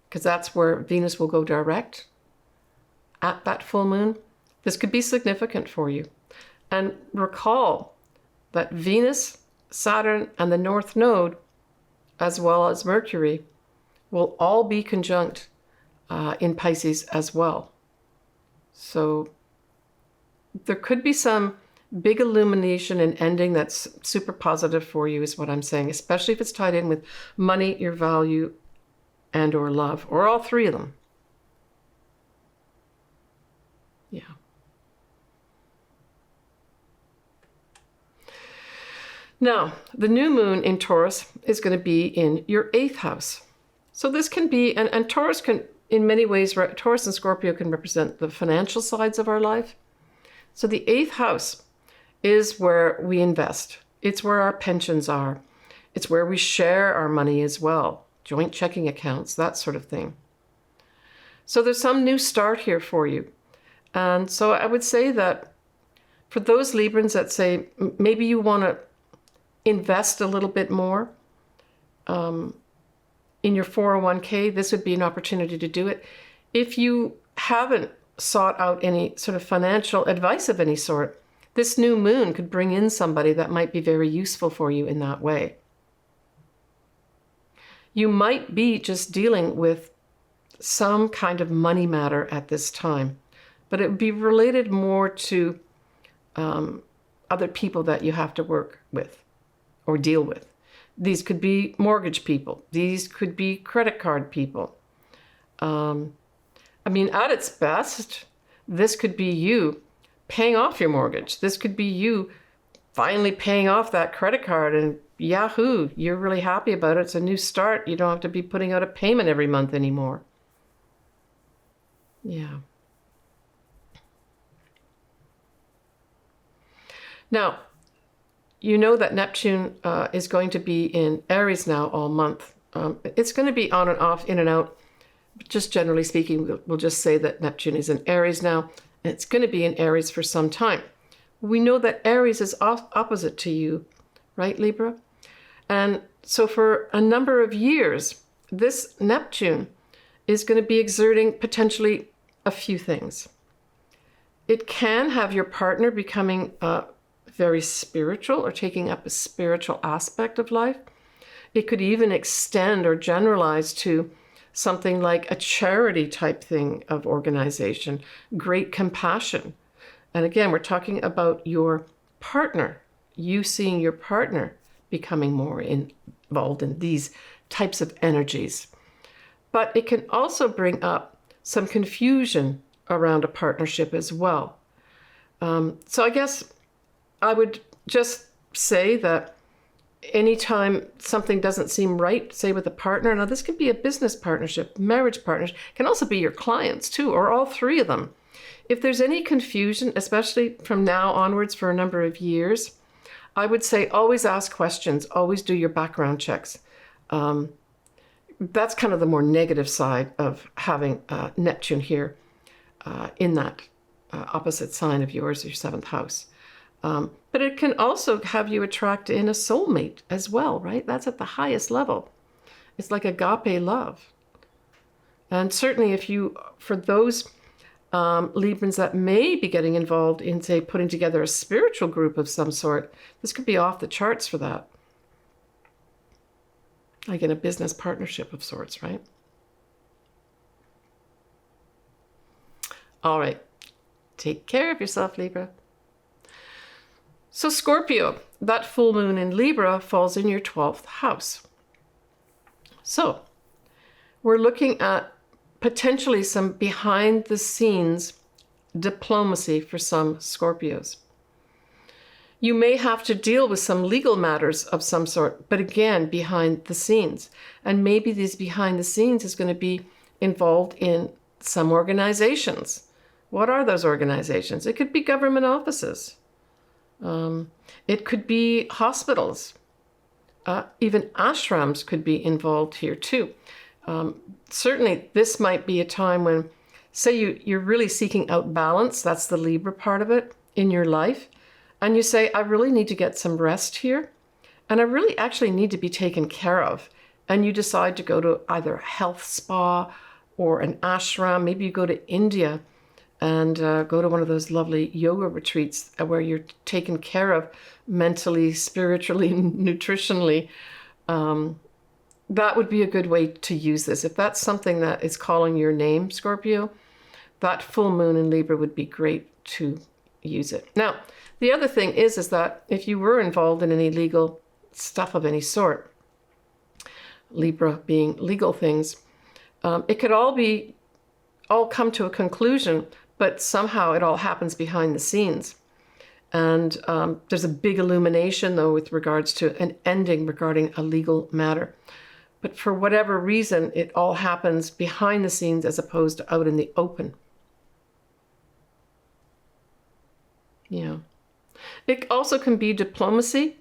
because that's where Venus will go direct at that full moon, this could be significant for you. And recall that Venus, Saturn, and the North Node, as well as Mercury, will all be conjunct in Pisces as well. So there could be some big illumination and ending that's super positive for you, is what I'm saying, especially if it's tied in with money, your value, and or love, or all three of them. Yeah. Now, the new moon in Taurus is going to be in your 8th house. So this can be, and Taurus can, in many ways, Taurus and Scorpio can represent the financial sides of our life. So the 8th house is where we invest. It's where our pensions are. It's where we share our money as well. Joint checking accounts, that sort of thing. So there's some new start here for you. And so I would say that for those Librans that say maybe you want to invest a little bit more in your 401k, this would be an opportunity to do it. If you haven't sought out any sort of financial advice of any sort, this new moon could bring in somebody that might be very useful for you in that way. You might be just dealing with some kind of money matter at this time, but it would be related more to other people that you have to work with or deal with. These could be mortgage people. These could be credit card people. I mean, at its best, this could be you paying off your mortgage. This could be you finally paying off that credit card and yahoo, you're really happy about it. It's a new start. You don't have to be putting out a payment every month anymore. Yeah. Now, you know that Neptune is going to be in Aries now all month. It's going to be on and off, in and out. Just generally speaking, we'll just say that Neptune is in Aries now, and it's going to be in Aries for some time. We know that Aries is opposite to you, right, Libra? And so for a number of years, this Neptune is going to be exerting potentially a few things. It can have your partner becoming very spiritual or taking up a spiritual aspect of life. It could even extend or generalize to something like a charity type thing of organization, great compassion. And again, we're talking about your partner, you seeing your partner becoming more involved in these types of energies. But it can also bring up some confusion around a partnership as well. So I guess I would just say that anytime something doesn't seem right, say with a partner, now this could be a business partnership, marriage partnership, can also be your clients too, or all three of them. If there's any confusion, especially from now onwards for a number of years, I would say always ask questions, always do your background checks. That's kind of the more negative side of having Neptune here in that opposite sign of yours, your 7th house. But it can also have you attract in a soulmate as well, right? That's at the highest level. It's like agape love. And certainly if you, for those Librans that may be getting involved in, say, putting together a spiritual group of some sort, this could be off the charts for that. Like in a business partnership of sorts, right? All right. Take care of yourself, Libra. So Scorpio, that full moon in Libra falls in your 12th house. So we're looking at potentially some behind the scenes diplomacy for some Scorpios. You may have to deal with some legal matters of some sort, but again, behind the scenes. And maybe these behind the scenes is going to be involved in some organizations. What are those organizations? It could be government offices. It could be hospitals. Even ashrams could be involved here too. Certainly, this might be a time when, say you're really seeking out balance, that's the Libra part of it in your life, and you say, I really need to get some rest here, and I really actually need to be taken care of, and you decide to go to either a health spa or an ashram. Maybe you go to India and go to one of those lovely yoga retreats where you're taken care of mentally, spiritually, nutritionally. That would be a good way to use this. If that's something that is calling your name, Scorpio, that full moon in Libra would be great to use it. Now, the other thing is that if you were involved in any legal stuff of any sort, Libra being legal things, it could all come to a conclusion, but somehow it all happens behind the scenes. And there's a big illumination, though, with regards to an ending regarding a legal matter. But for whatever reason, it all happens behind the scenes as opposed to out in the open. Yeah. It also can be diplomacy,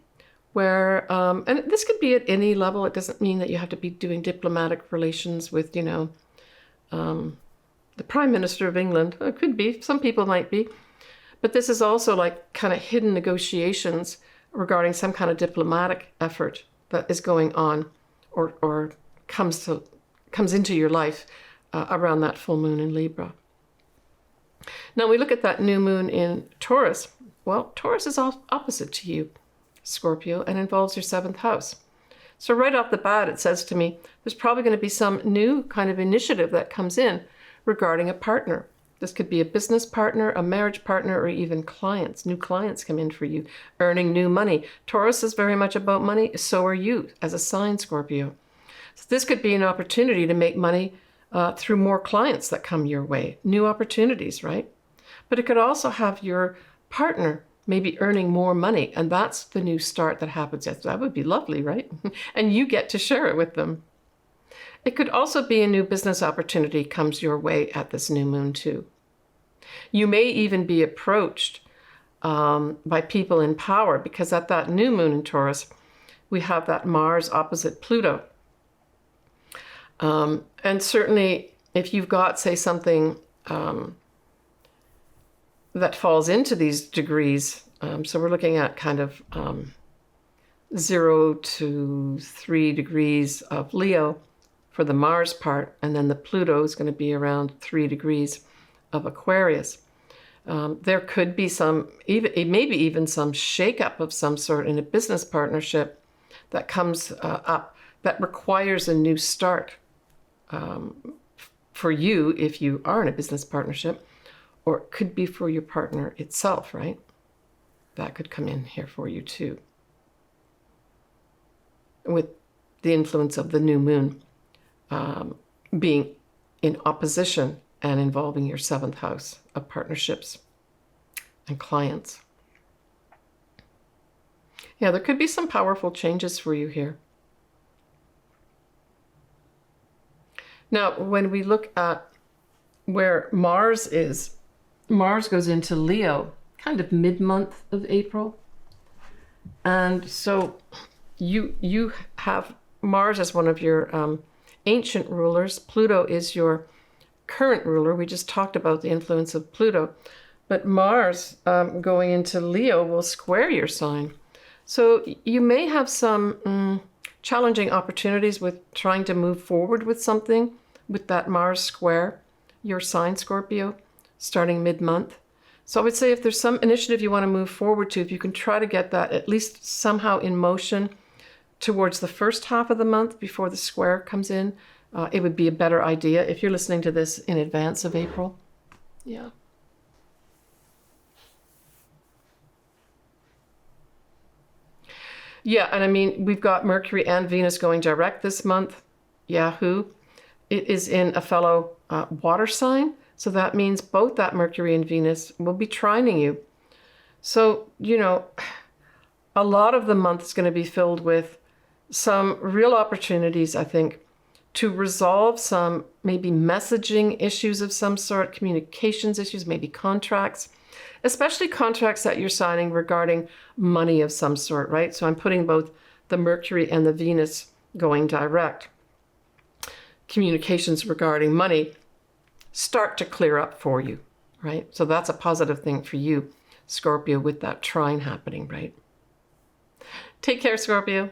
where, and this could be at any level. It doesn't mean that you have to be doing diplomatic relations with, the Prime Minister of England. It could be. Some people might be. But this is also like kind of hidden negotiations regarding some kind of diplomatic effort that is going on or comes into your life around that full moon in Libra. Now we look at that new moon in Taurus. Well, Taurus is opposite to you, Scorpio, and involves your 7th house. So right off the bat, it says to me, there's probably going to be some new kind of initiative that comes in regarding a partner. This could be a business partner, a marriage partner, or even clients. New clients come in for you, earning new money. Taurus is very much about money. So are you as a sign, Scorpio. So this could be an opportunity to make money through more clients that come your way. New opportunities, right? But it could also have your partner maybe earning more money. And that's the new start that happens. That would be lovely, right? And you get to share it with them. It could also be a new business opportunity comes your way at this new moon too. You may even be approached by people in power, because at that new moon in Taurus, we have that Mars opposite Pluto. And certainly if you've got, say, something that falls into these degrees, so we're looking at kind of 0 to 3 degrees of Leo for the Mars part, and then the Pluto is going to be around 3 degrees of Aquarius. There could be maybe even some shakeup of some sort in a business partnership that comes up that requires a new start for you if you are in a business partnership, or it could be for your partner itself, right? That could come in here for you too, with the influence of the new moon being in opposition and involving your 7th house of partnerships and clients. Yeah, there could be some powerful changes for you here. Now, when we look at where Mars is, Mars goes into Leo kind of mid-month of April. And so you have Mars as one of your ancient rulers. Pluto is your current ruler. We just talked about the influence of Pluto. But Mars going into Leo will square your sign. So you may have some challenging opportunities with trying to move forward with something with that Mars square your sign, Scorpio, starting mid-month. So I would say if there's some initiative you want to move forward to, if you can try to get that at least somehow in motion towards the first half of the month before the square comes in, it would be a better idea if you're listening to this in advance of April. Yeah. Yeah, and I mean, we've got Mercury and Venus going direct this month. Yahoo! It is in a fellow water sign. So that means both that Mercury and Venus will be trining you. So, a lot of the month is going to be filled with some real opportunities, I think, to resolve some maybe messaging issues of some sort, communications issues, maybe contracts, especially contracts that you're signing regarding money of some sort, right? So I'm putting both the Mercury and the Venus going direct. Communications regarding money start to clear up for you, right? So that's a positive thing for you, Scorpio, with that trine happening, right? Take care, Scorpio.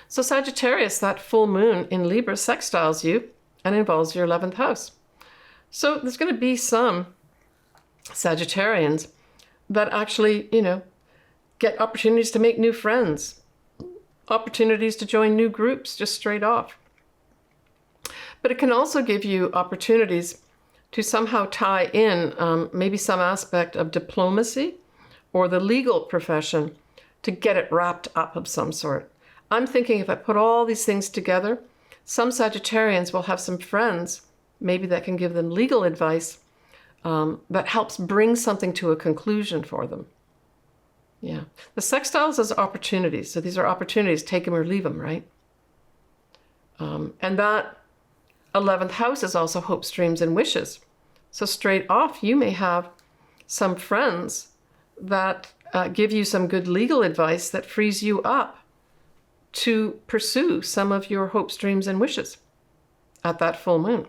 So Sagittarius, that full moon in Libra sextiles you and involves your 11th house. So there's going to be some Sagittarians that actually, get opportunities to make new friends, opportunities to join new groups just straight off. But it can also give you opportunities to somehow tie in maybe some aspect of diplomacy or the legal profession to get it wrapped up of some sort. I'm thinking if I put all these things together, some Sagittarians will have some friends, maybe that can give them legal advice that helps bring something to a conclusion for them. Yeah. The sextiles is opportunities. So these are opportunities, take them or leave them, right? And that 11th house is also hopes, dreams, and wishes. So straight off, you may have some friends that give you some good legal advice that frees you up to pursue some of your hopes, dreams, and wishes at that full moon.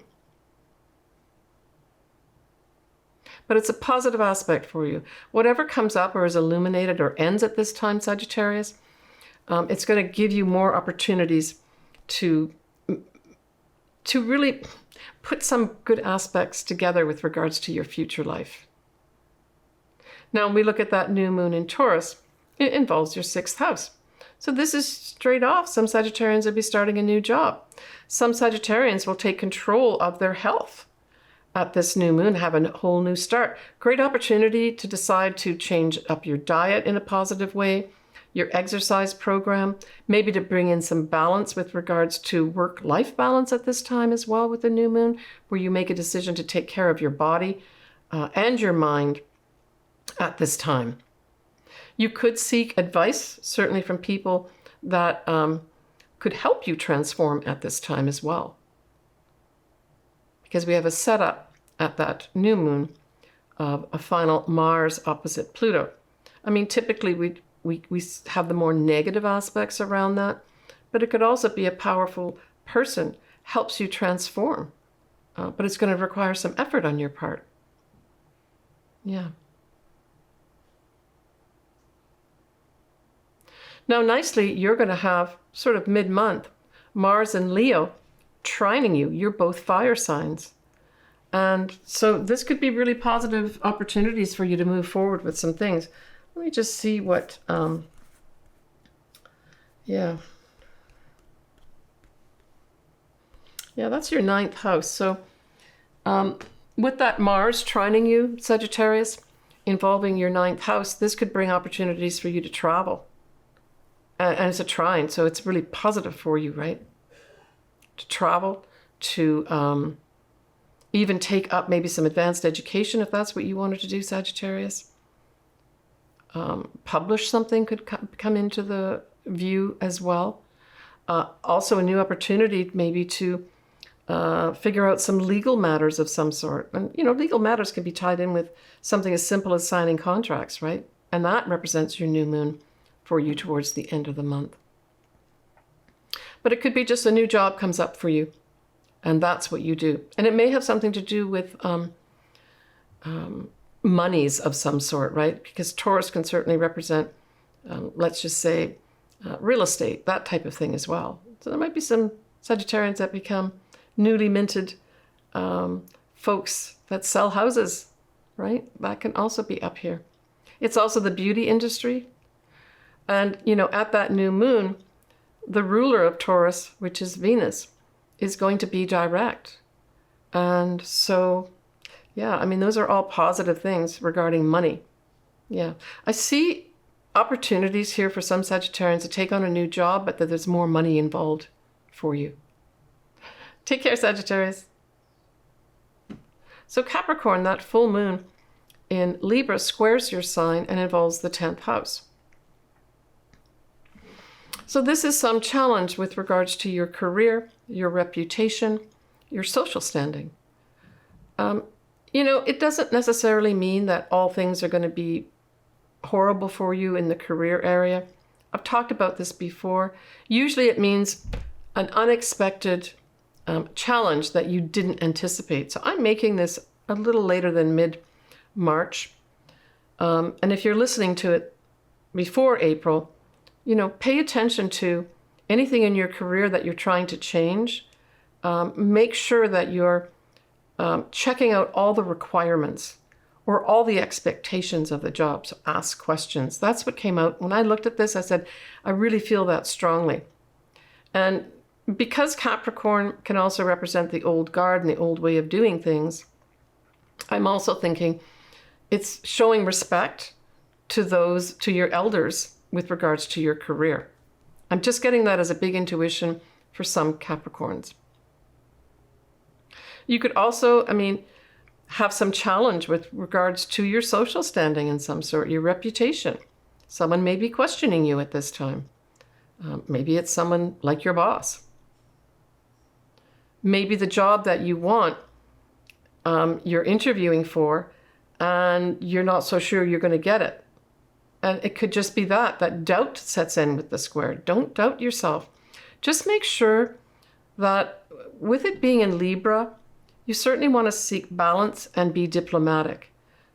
But it's a positive aspect for you. Whatever comes up or is illuminated or ends at this time, Sagittarius, it's going to give you more opportunities to really put some good aspects together with regards to your future life. Now, when we look at that new moon in Taurus, it involves your 6th house. So this is straight off. Some Sagittarians will be starting a new job. Some Sagittarians will take control of their health at this new moon, have a whole new start. Great opportunity to decide to change up your diet in a positive way, your exercise program, maybe to bring in some balance with regards to work-life balance at this time as well with the new moon, where you make a decision to take care of your body and your mind at this time. You could seek advice, certainly from people that could help you transform at this time as well. Because we have a setup at that new moon of a final Mars opposite Pluto. I mean, typically we have the more negative aspects around that, but it could also be a powerful person, helps you transform. But it's going to require some effort on your part. Yeah. Now, nicely, you're going to have sort of mid-month Mars and Leo trining you. You're both fire signs. And so this could be really positive opportunities for you to move forward with some things. Let me just see what, yeah, that's your 9th house. So with that Mars trining you, Sagittarius, involving your 9th house, this could bring opportunities for you to travel. And it's a trine, so it's really positive for you, right? To travel, to even take up maybe some advanced education if that's what you wanted to do, Sagittarius. Publish something could come into the view as well. Also a new opportunity maybe to figure out some legal matters of some sort. And, you know, legal matters can be tied in with something as simple as signing contracts, right? And that represents your new moon for you towards the end of the month. But it could be just a new job comes up for you, and that's what you do. And it may have something to do with monies of some sort, right? Because Taurus can certainly represent, let's just say, real estate, that type of thing as well. So there might be some Sagittarians that become newly minted folks that sell houses, right? That can also be up here. It's also the beauty industry. And, you know, at that new moon, the ruler of Taurus, which is Venus, is going to be direct. And so, yeah, I mean, those are all positive things regarding money. Yeah. I see opportunities here for some Sagittarians to take on a new job, but that there's more money involved for you. Take care, Sagittarius. So Capricorn, that full moon in Libra squares your sign and involves the 10th house. So this is some challenge with regards to your career, your reputation, your social standing. You know, it doesn't necessarily mean that all things are going to be horrible for you in the career area. I've talked about this before. Usually it means an unexpected challenge that you didn't anticipate. So I'm making this a little later than mid-March. And if you're listening to it before April, you know, pay attention to anything in your career that you're trying to change. Make sure that you're checking out all the requirements or all the expectations of the job. So ask questions. That's what came out. When I looked at this, I said, I really feel that strongly. And because Capricorn can also represent the old guard and the old way of doing things, I'm also thinking it's showing respect to those, to your elders with regards to your career. I'm just getting that as a big intuition for some Capricorns. You could also, I mean, have some challenge with regards to your social standing in some sort, your reputation. Someone may be questioning you at this time. Maybe it's someone like your boss. Maybe the job that you want, you're interviewing for, and you're not so sure you're going to get it. And it could just be that doubt sets in with the square. Don't doubt yourself. Just make sure that with it being in Libra, you certainly want to seek balance and be diplomatic.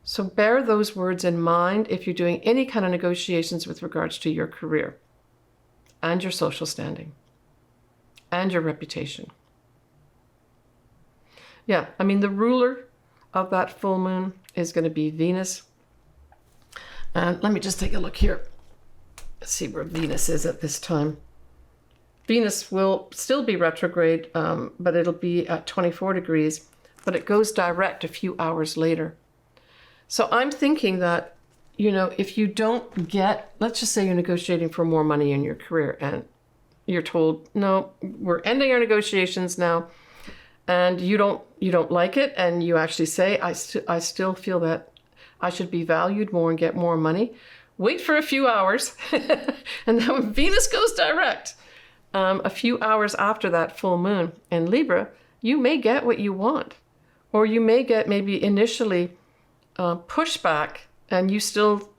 So bear those words in mind if you're doing any kind of negotiations with regards to your career and your social standing and your reputation. Yeah, I mean, the ruler of that full moon is going to be Venus. And let me just take a look here. Let's see where Venus is at this time. Venus will still be retrograde, but it'll be at 24 degrees, but it goes direct a few hours later. So I'm thinking that, you know, if you don't get, let's just say you're negotiating for more money in your career and you're told, no, we're ending our negotiations now, and you don't like it, and you actually say, I still feel that I should be valued more and get more money. Wait for a few hours, and then when Venus goes direct, a few hours after that full moon in Libra, you may get what you want, or you may get maybe initially pushback, and you still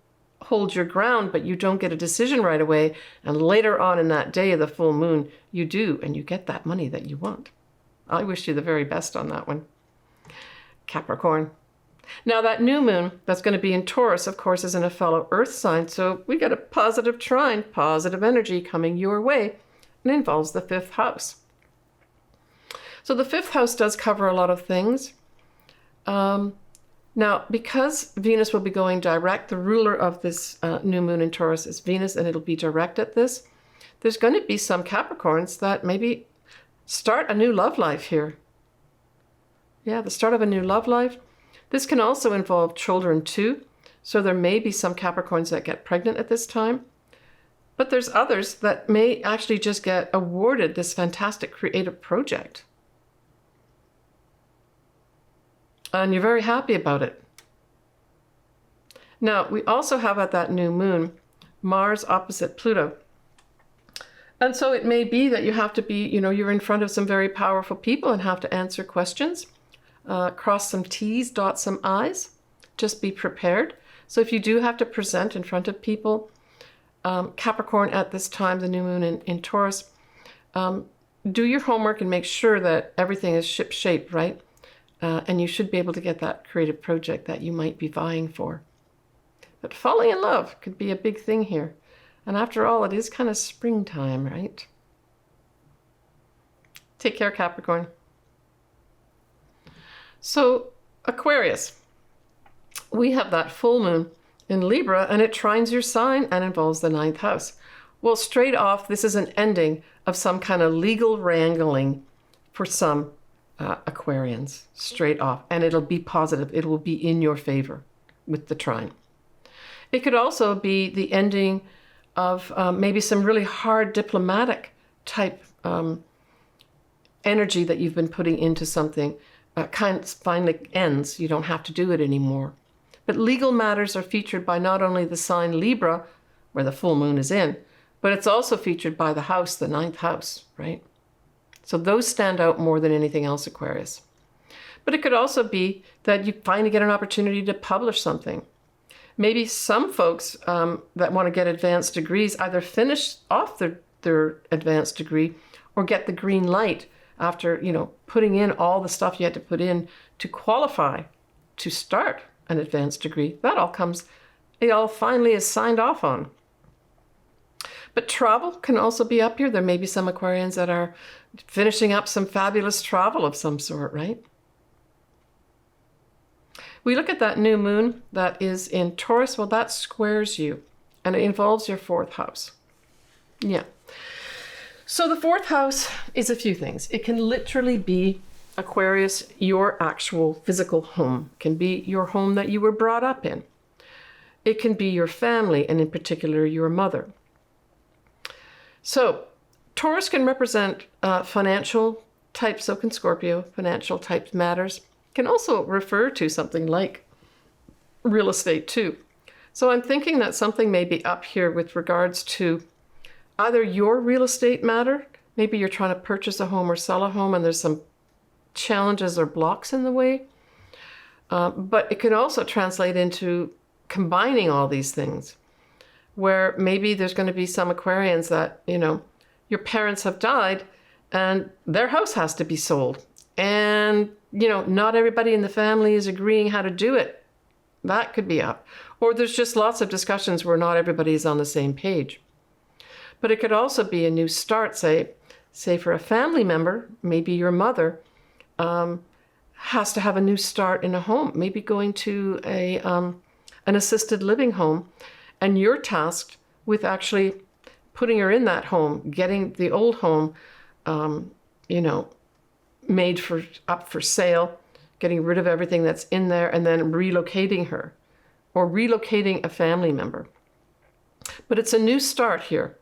hold your ground, but you don't get a decision right away, and later on in that day of the full moon, you do, and you get that money that you want. I wish you the very best on that one. Capricorn. Now that new moon that's going to be in Taurus, of course, is in a fellow earth sign. So we get a positive trine, positive energy coming your way, and it involves the 5th house. So the 5th house does cover a lot of things. Now, because Venus will be going direct, the ruler of this new moon in Taurus is Venus, and it'll be direct at this. There's going to be some Capricorns that maybe start a new love life here. Yeah, the start of a new love life. This can also involve children too. So there may be some Capricorns that get pregnant at this time. But there's others that may actually just get awarded this fantastic creative project. And you're very happy about it. Now, we also have at that new moon, Mars opposite Pluto. And so it may be that you have to be, you know, you're in front of some very powerful people and have to answer questions, cross some T's, dot some I's, just be prepared. So if you do have to present in front of people, Capricorn at this time, the new moon in Taurus, do your homework and make sure that everything is ship-shape, right? And you should be able to get that creative project that you might be vying for. But falling in love could be a big thing here. And after all, it is kind of springtime, right? Take care, Capricorn. So, Aquarius. We have that full moon in Libra, and it trines your sign and involves the 9th house. Well, straight off, this is an ending of some kind of legal wrangling for some Aquarians, straight off. And it'll be positive. It will be in your favor with the trine. It could also be the ending of maybe some really hard diplomatic type energy that you've been putting into something kind of finally ends. You don't have to do it anymore. But legal matters are featured by not only the sign Libra, where the full moon is in, but it's also featured by the house, the 9th house, right? So those stand out more than anything else, Aquarius. But it could also be that you finally get an opportunity to publish something. Maybe some folks that want to get advanced degrees either finish off their advanced degree or get the green light after, you know, putting in all the stuff you had to put in to qualify to start an advanced degree. That all comes, it all finally is signed off on. But travel can also be up here. There may be some Aquarians that are finishing up some fabulous travel of some sort, right? We look at that new moon that is in Taurus. Well, that squares you, and it involves your 4th house. Yeah. So the 4th house is a few things. It can literally be, Aquarius, your actual physical home. It can be your home that you were brought up in. It can be your family, and in particular, your mother. So Taurus can represent financial type, so can Scorpio, financial type matters. Can also refer to something like real estate too. So I'm thinking that something may be up here with regards to either your real estate matter. Maybe you're trying to purchase a home or sell a home and there's some challenges or blocks in the way. But it can also translate into combining all these things, where maybe there's going to be some Aquarians that, your parents have died and their house has to be sold. And, not everybody in the family is agreeing how to do it. That could be up. Or there's just lots of discussions where not everybody is on the same page. But it could also be a new start, say for a family member, maybe your mother, has to have a new start in a home, maybe going to an assisted living home, and you're tasked with actually putting her in that home, getting the old home, made up for sale, getting rid of everything that's in there, and then relocating her or relocating a family member. But it's a new start here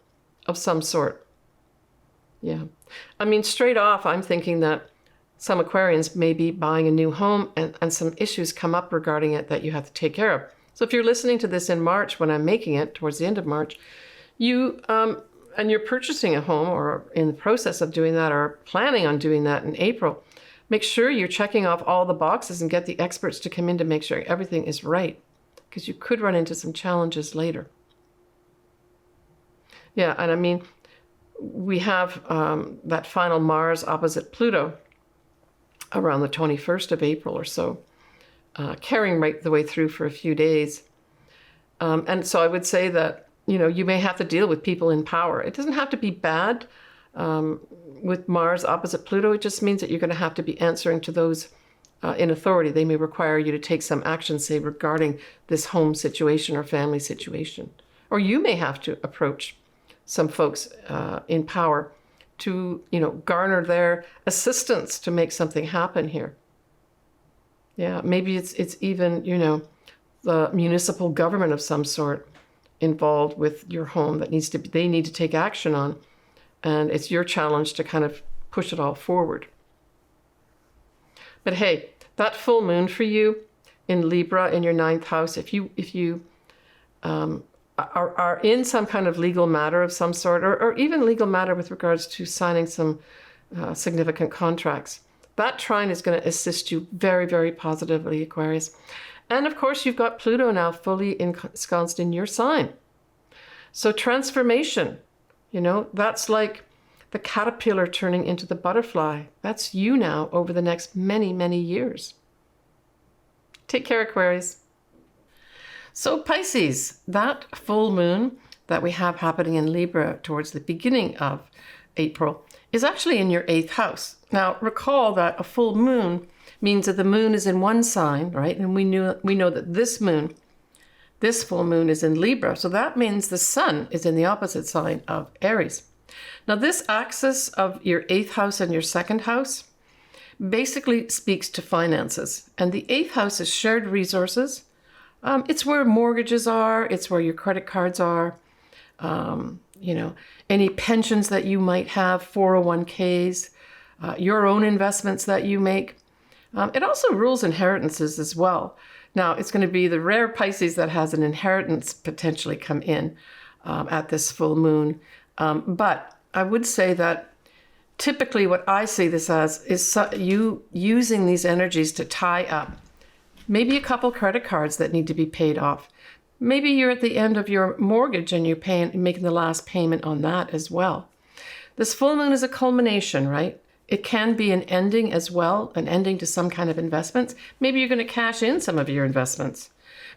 of some sort. Yeah. I mean, straight off, I'm thinking that some Aquarians may be buying a new home and some issues come up regarding it that you have to take care of. So if you're listening to this in March, when I'm making it, towards the end of March, and you're purchasing a home or in the process of doing that or planning on doing that in April, make sure you're checking off all the boxes and get the experts to come in to make sure everything is right, because you could run into some challenges later. Yeah, and I mean, we have that final Mars opposite Pluto around the 21st of April or so, carrying right the way through for a few days. And so I would say that, you may have to deal with people in power. It doesn't have to be bad with Mars opposite Pluto. It just means that you're going to have to be answering to those in authority. They may require you to take some action, say, regarding this home situation or family situation. Or you may have to approach some folks in power to, garner their assistance to make something happen here. Yeah, maybe it's even, the municipal government of some sort involved with your home that they need to take action on. And it's your challenge to kind of push it all forward. But hey, that full moon for you in Libra in your 9th house, if you are in some kind of legal matter of some sort, or even legal matter with regards to signing some significant contracts, that trine is going to assist you very, very positively, Aquarius. And of course, you've got Pluto now fully ensconced in your sign. So transformation, that's like the caterpillar turning into the butterfly. That's you now over the next many, many years. Take care, Aquarius. So Pisces, that full moon that we have happening in Libra towards the beginning of April is actually in your 8th house. Now, recall that a full moon means that the moon is in one sign, right? And we know that this full moon is in Libra. So that means the sun is in the opposite sign of Aries. Now, this axis of your 8th house and your 2nd house basically speaks to finances. And the 8th house is shared resources. It's where mortgages are. It's where your credit cards are. Any pensions that you might have, 401ks, your own investments that you make. It also rules inheritances as well. Now, it's going to be the rare Pisces that has an inheritance potentially come in at this full moon. But I would say that typically what I see this as is you using these energies to tie up maybe a couple credit cards that need to be paid off. Maybe you're at the end of your mortgage and you're making the last payment on that as well. This full moon is a culmination, right? It can be an ending as well, an ending to some kind of investments. Maybe you're going to cash in some of your investments.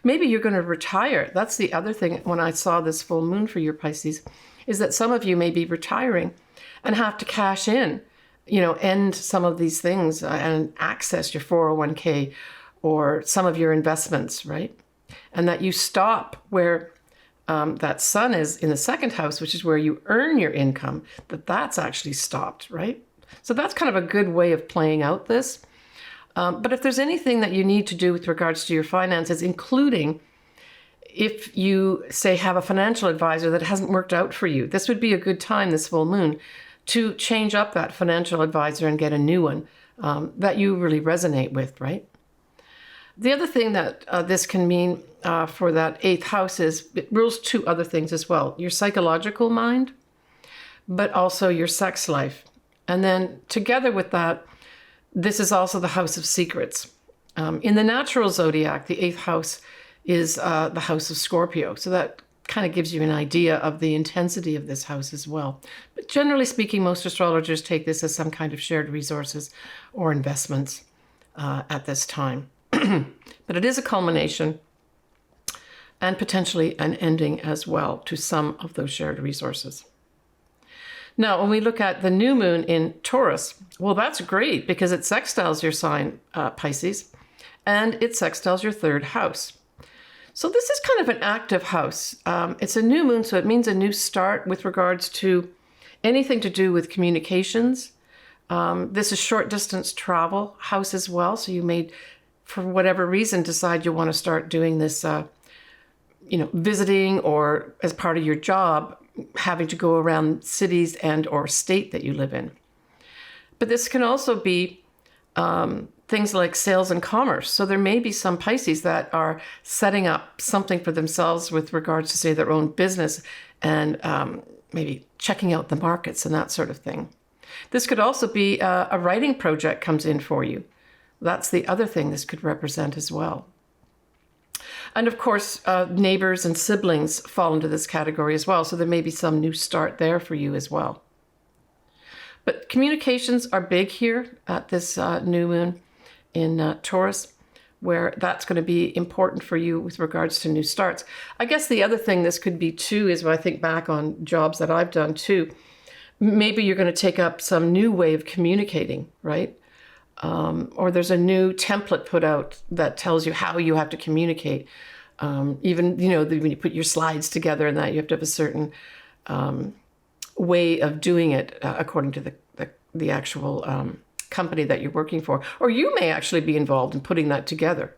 Maybe you're going to retire. That's the other thing when I saw this full moon for your Pisces, is that some of you may be retiring and have to cash in, end some of these things and access your 401k or some of your investments, right? And that you stop where that sun is in the 2nd house, which is where you earn your income, that's actually stopped, right? So that's kind of a good way of playing out this. But if there's anything that you need to do with regards to your finances, including if you, say, have a financial advisor that hasn't worked out for you, this would be a good time, this full moon, to change up that financial advisor and get a new one that you really resonate with, right? The other thing that this can mean for that 8th house is, it rules 2 other things as well. Your psychological mind, but also your sex life. And then together with that, this is also the house of secrets. In the natural zodiac, the 8th house is the house of Scorpio. So that kind of gives you an idea of the intensity of this house as well. But generally speaking, most astrologers take this as some kind of shared resources or investments at this time. But it is a culmination and potentially an ending as well to some of those shared resources. Now, when we look at the new moon in Taurus, well, that's great because it sextiles your sign, Pisces, and it sextiles your 3rd house. So this is kind of an active house. It's a new moon, so it means a new start with regards to anything to do with communications. This is short distance travel house as well. So you may, for whatever reason, decide you want to start doing this, visiting, or as part of your job, having to go around cities and or state that you live in. But this can also be things like sales and commerce. So there may be some Pisces that are setting up something for themselves with regards to, say, their own business and maybe checking out the markets and that sort of thing. This could also be a writing project comes in for you. That's the other thing this could represent as well. And of course, neighbors and siblings fall into this category as well. So there may be some new start there for you as well. But communications are big here at this new moon in Taurus, where that's going to be important for you with regards to new starts. I guess the other thing this could be too is when I think back on jobs that I've done too, maybe you're going to take up some new way of communicating, right? Or there's a new template put out that tells you how you have to communicate. Even, when you put your slides together and that, you have to have a certain way of doing it according to the actual company that you're working for. Or you may actually be involved in putting that together.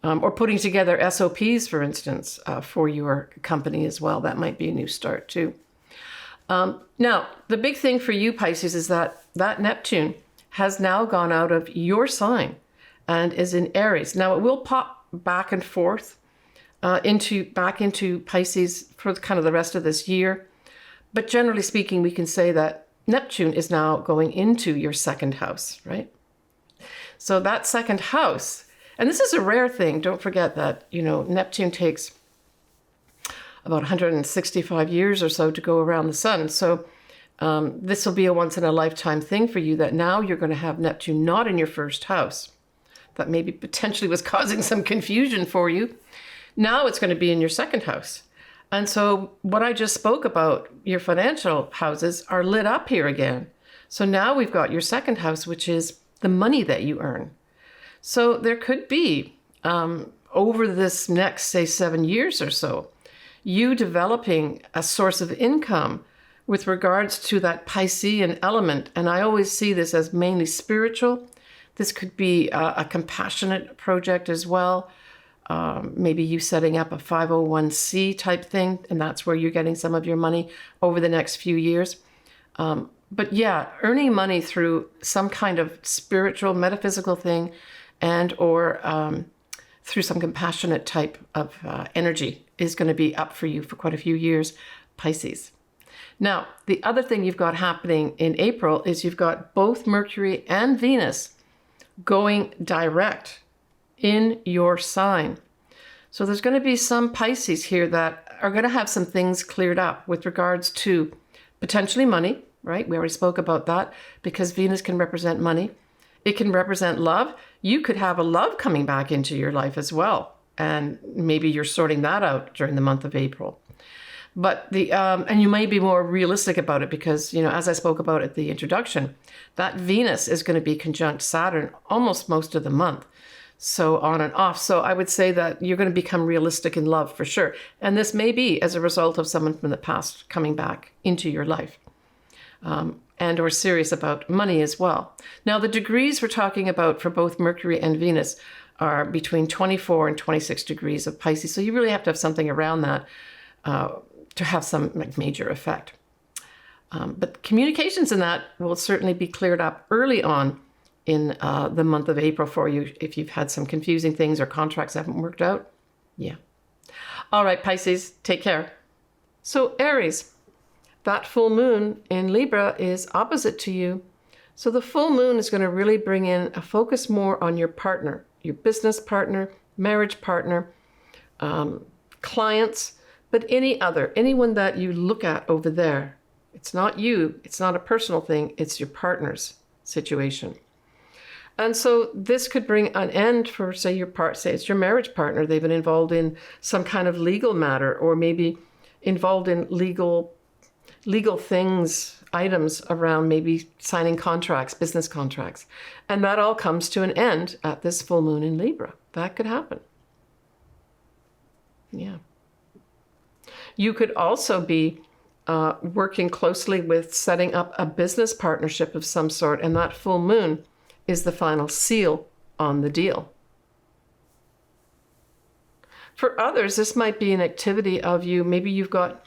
Or putting together SOPs, for instance, for your company as well. That might be a new start too. Now, the big thing for you, Pisces, is that Neptune has now gone out of your sign and is in Aries. Now, it will pop back and forth back into Pisces for kind of the rest of this year. But generally speaking, we can say that Neptune is now going into your 2nd house, right? So that 2nd house, and this is a rare thing. Don't forget that, Neptune takes about 165 years or so to go around the sun. So this will be a once in a lifetime thing for you, that now you're going to have Neptune not in your 1st house. That maybe potentially was causing some confusion for you. Now it's going to be in your 2nd house. And so what I just spoke about, your financial houses, are lit up here again. So now we've got your 2nd house, which is the money that you earn. So there could be, over this next, say, 7 years or so, you developing a source of income with regards to that Piscean element. And I always see this as mainly spiritual. This could be a compassionate project as well. Maybe you setting up a 501c type thing, and that's where you're getting some of your money over the next few years. But yeah, earning money through some kind of spiritual, metaphysical thing, and or through some compassionate type of energy is going to be up for you for quite a few years, Pisces. Now, the other thing you've got happening in April is you've got both Mercury and Venus going direct in your sign. So there's going to be some Pisces here that are going to have some things cleared up with regards to potentially money, right? We already spoke about that because Venus can represent money. It can represent love. You could have a love coming back into your life as well. And maybe you're sorting that out during the month of April. But and you may be more realistic about it because, as I spoke about at the introduction, that Venus is going to be conjunct Saturn almost most of the month. So on and off. So I would say that you're going to become realistic in love for sure. And this may be as a result of someone from the past coming back into your life. And or serious about money as well. Now, the degrees we're talking about for both Mercury and Venus are between 24 and 26 degrees of Pisces. So you really have to have something around that to have some major effect. But communications in that will certainly be cleared up early on in the month of April for you if you've had some confusing things or contracts haven't worked out. Yeah. All right, Pisces, take care. So Aries, that full moon in Libra is opposite to you. So the full moon is going to really bring in a focus more on your partner, your business partner, marriage partner, clients, but anyone that you look at over there. It's not you, it's not a personal thing, it's your partner's situation. And so this could bring an end for, say it's your marriage partner. They've been involved in some kind of legal matter, or maybe involved in legal things, items around maybe signing contracts, business contracts. And that all comes to an end at this full moon in Libra. That could happen. Yeah. You could also be working closely with setting up a business partnership of some sort, and that full moon is the final seal on the deal. For others, this might be an activity of you. Maybe you've got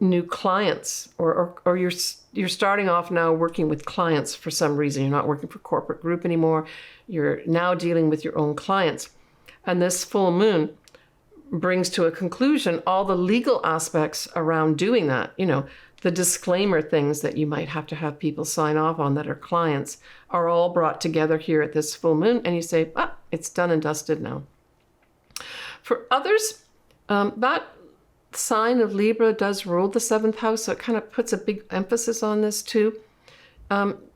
new clients, or you're starting off now working with clients for some reason. You're not working for corporate group anymore. You're now dealing with your own clients. And this full moon brings to a conclusion all the legal aspects around doing that. The disclaimer things that you might have to have people sign off on that are clients are all brought together here at this full moon. And you say, it's done and dusted now. For others, that sign of Libra does rule the 7th house, so it kind of puts a big emphasis on this too.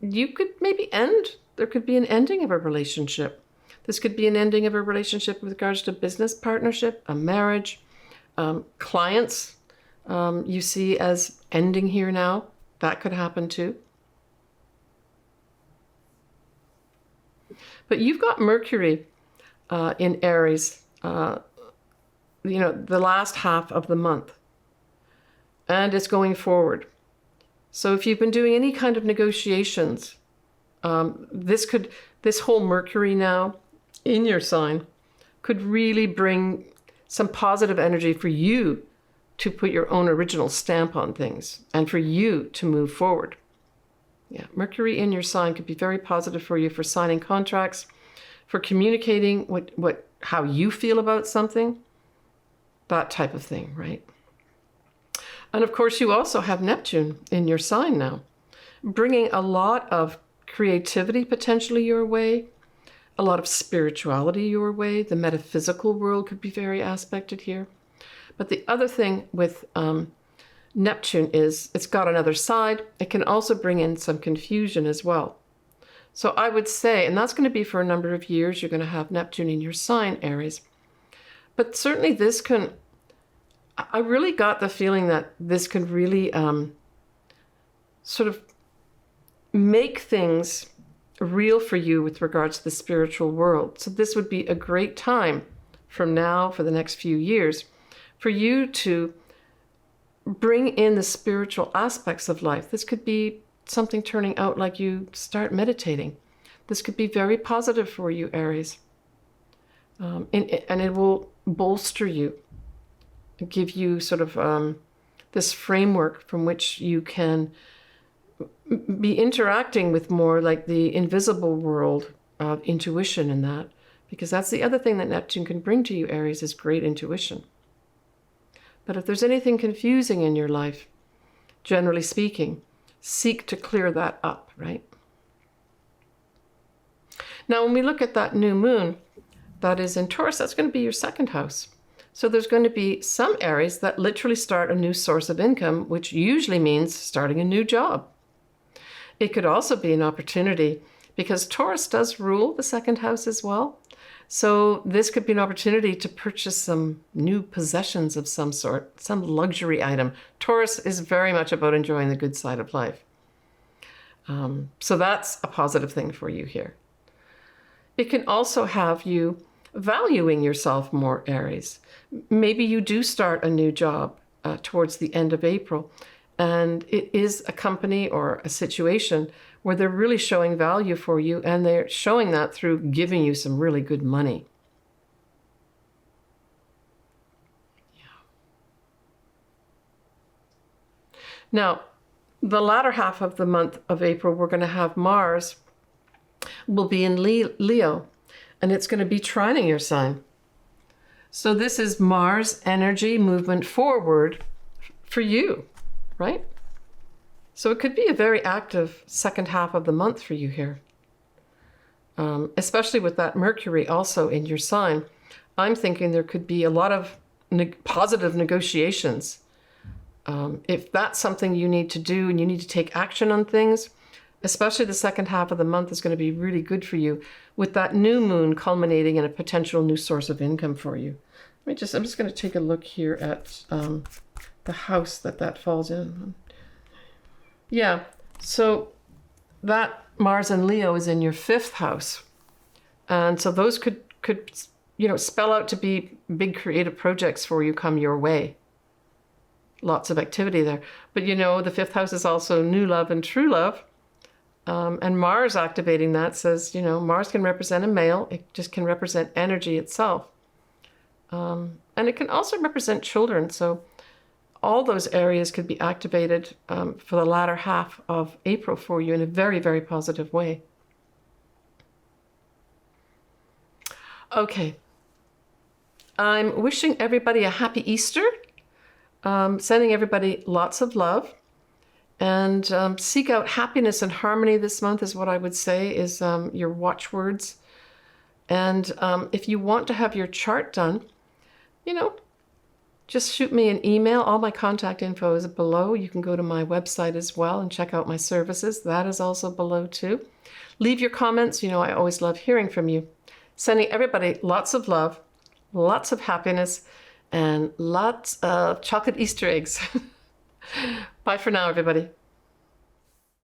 You could maybe there could be an ending of a relationship. This could be an ending of a relationship with regards to business partnership, a marriage, clients you see as ending here now. That could happen too. But you've got Mercury in Aries, the last half of the month, and it's going forward. So if you've been doing any kind of negotiations, this whole Mercury now in your sign could really bring some positive energy for you to put your own original stamp on things and for you to move forward. Yeah, Mercury in your sign could be very positive for you for signing contracts, for communicating how you feel about something, that type of thing, right? And of course, you also have Neptune in your sign now, bringing a lot of creativity potentially your way, a lot of spirituality your way. The metaphysical world could be very aspected here. But the other thing with Neptune is it's got another side. It can also bring in some confusion as well. So I would say, and that's going to be for a number of years, you're going to have Neptune in your sign, Aries. But certainly I really got the feeling that this could really sort of make things real for you with regards to the spiritual world. So this would be a great time from now for the next few years for you to bring in the spiritual aspects of life. This could be something turning out like you start meditating. This could be very positive for you, Aries. And it will bolster you, give you sort of this framework from which you can be interacting with more like the invisible world of intuition and that, because that's the other thing that Neptune can bring to you, Aries, is great intuition. But if there's anything confusing in your life, generally speaking, seek to clear that up, right? Now, when we look at that new moon that is in Taurus, that's going to be your 2nd house. So there's going to be some Aries that literally start a new source of income, which usually means starting a new job. It could also be an opportunity because Taurus does rule the 2nd house as well. So this could be an opportunity to purchase some new possessions of some sort, some luxury item. Taurus is very much about enjoying the good side of life. So that's a positive thing for you here. It can also have you valuing yourself more, Aries. Maybe you do start a new job towards the end of April, and it is a company or a situation where they're really showing value for you, and they're showing that through giving you some really good money. Yeah. Now, the latter half of the month of April, we're going to have Mars will be in Leo, and it's going to be trining your sign. So this is Mars energy movement forward for you, right? So it could be a very active second half of the month for you here. Especially with that Mercury also in your sign. I'm thinking there could be a lot of positive negotiations. If that's something you need to do and you need to take action on things, especially the second half of the month is going to be really good for you with that new moon culminating in a potential new source of income for you. I'm just going to take a look here at the house that falls in. Yeah, so that Mars and Leo is in your 5th house. And so those could spell out to be big creative projects for you come your way. Lots of activity there. But the 5th house is also new love and true love. And Mars activating that says, Mars can represent a male. It just can represent energy itself. And it can also represent children. So all those areas could be activated for the latter half of April for you in a very, very positive way. Okay. I'm wishing everybody a happy Easter. Sending everybody lots of love. And seek out happiness and harmony this month is what I would say is your watchwords. And if you want to have your chart done, just shoot me an email. All my contact info is below. You can go to my website as well and check out my services. That is also below too. Leave your comments. I always love hearing from you. Sending everybody lots of love, lots of happiness, and lots of chocolate Easter eggs. Bye for now, everybody.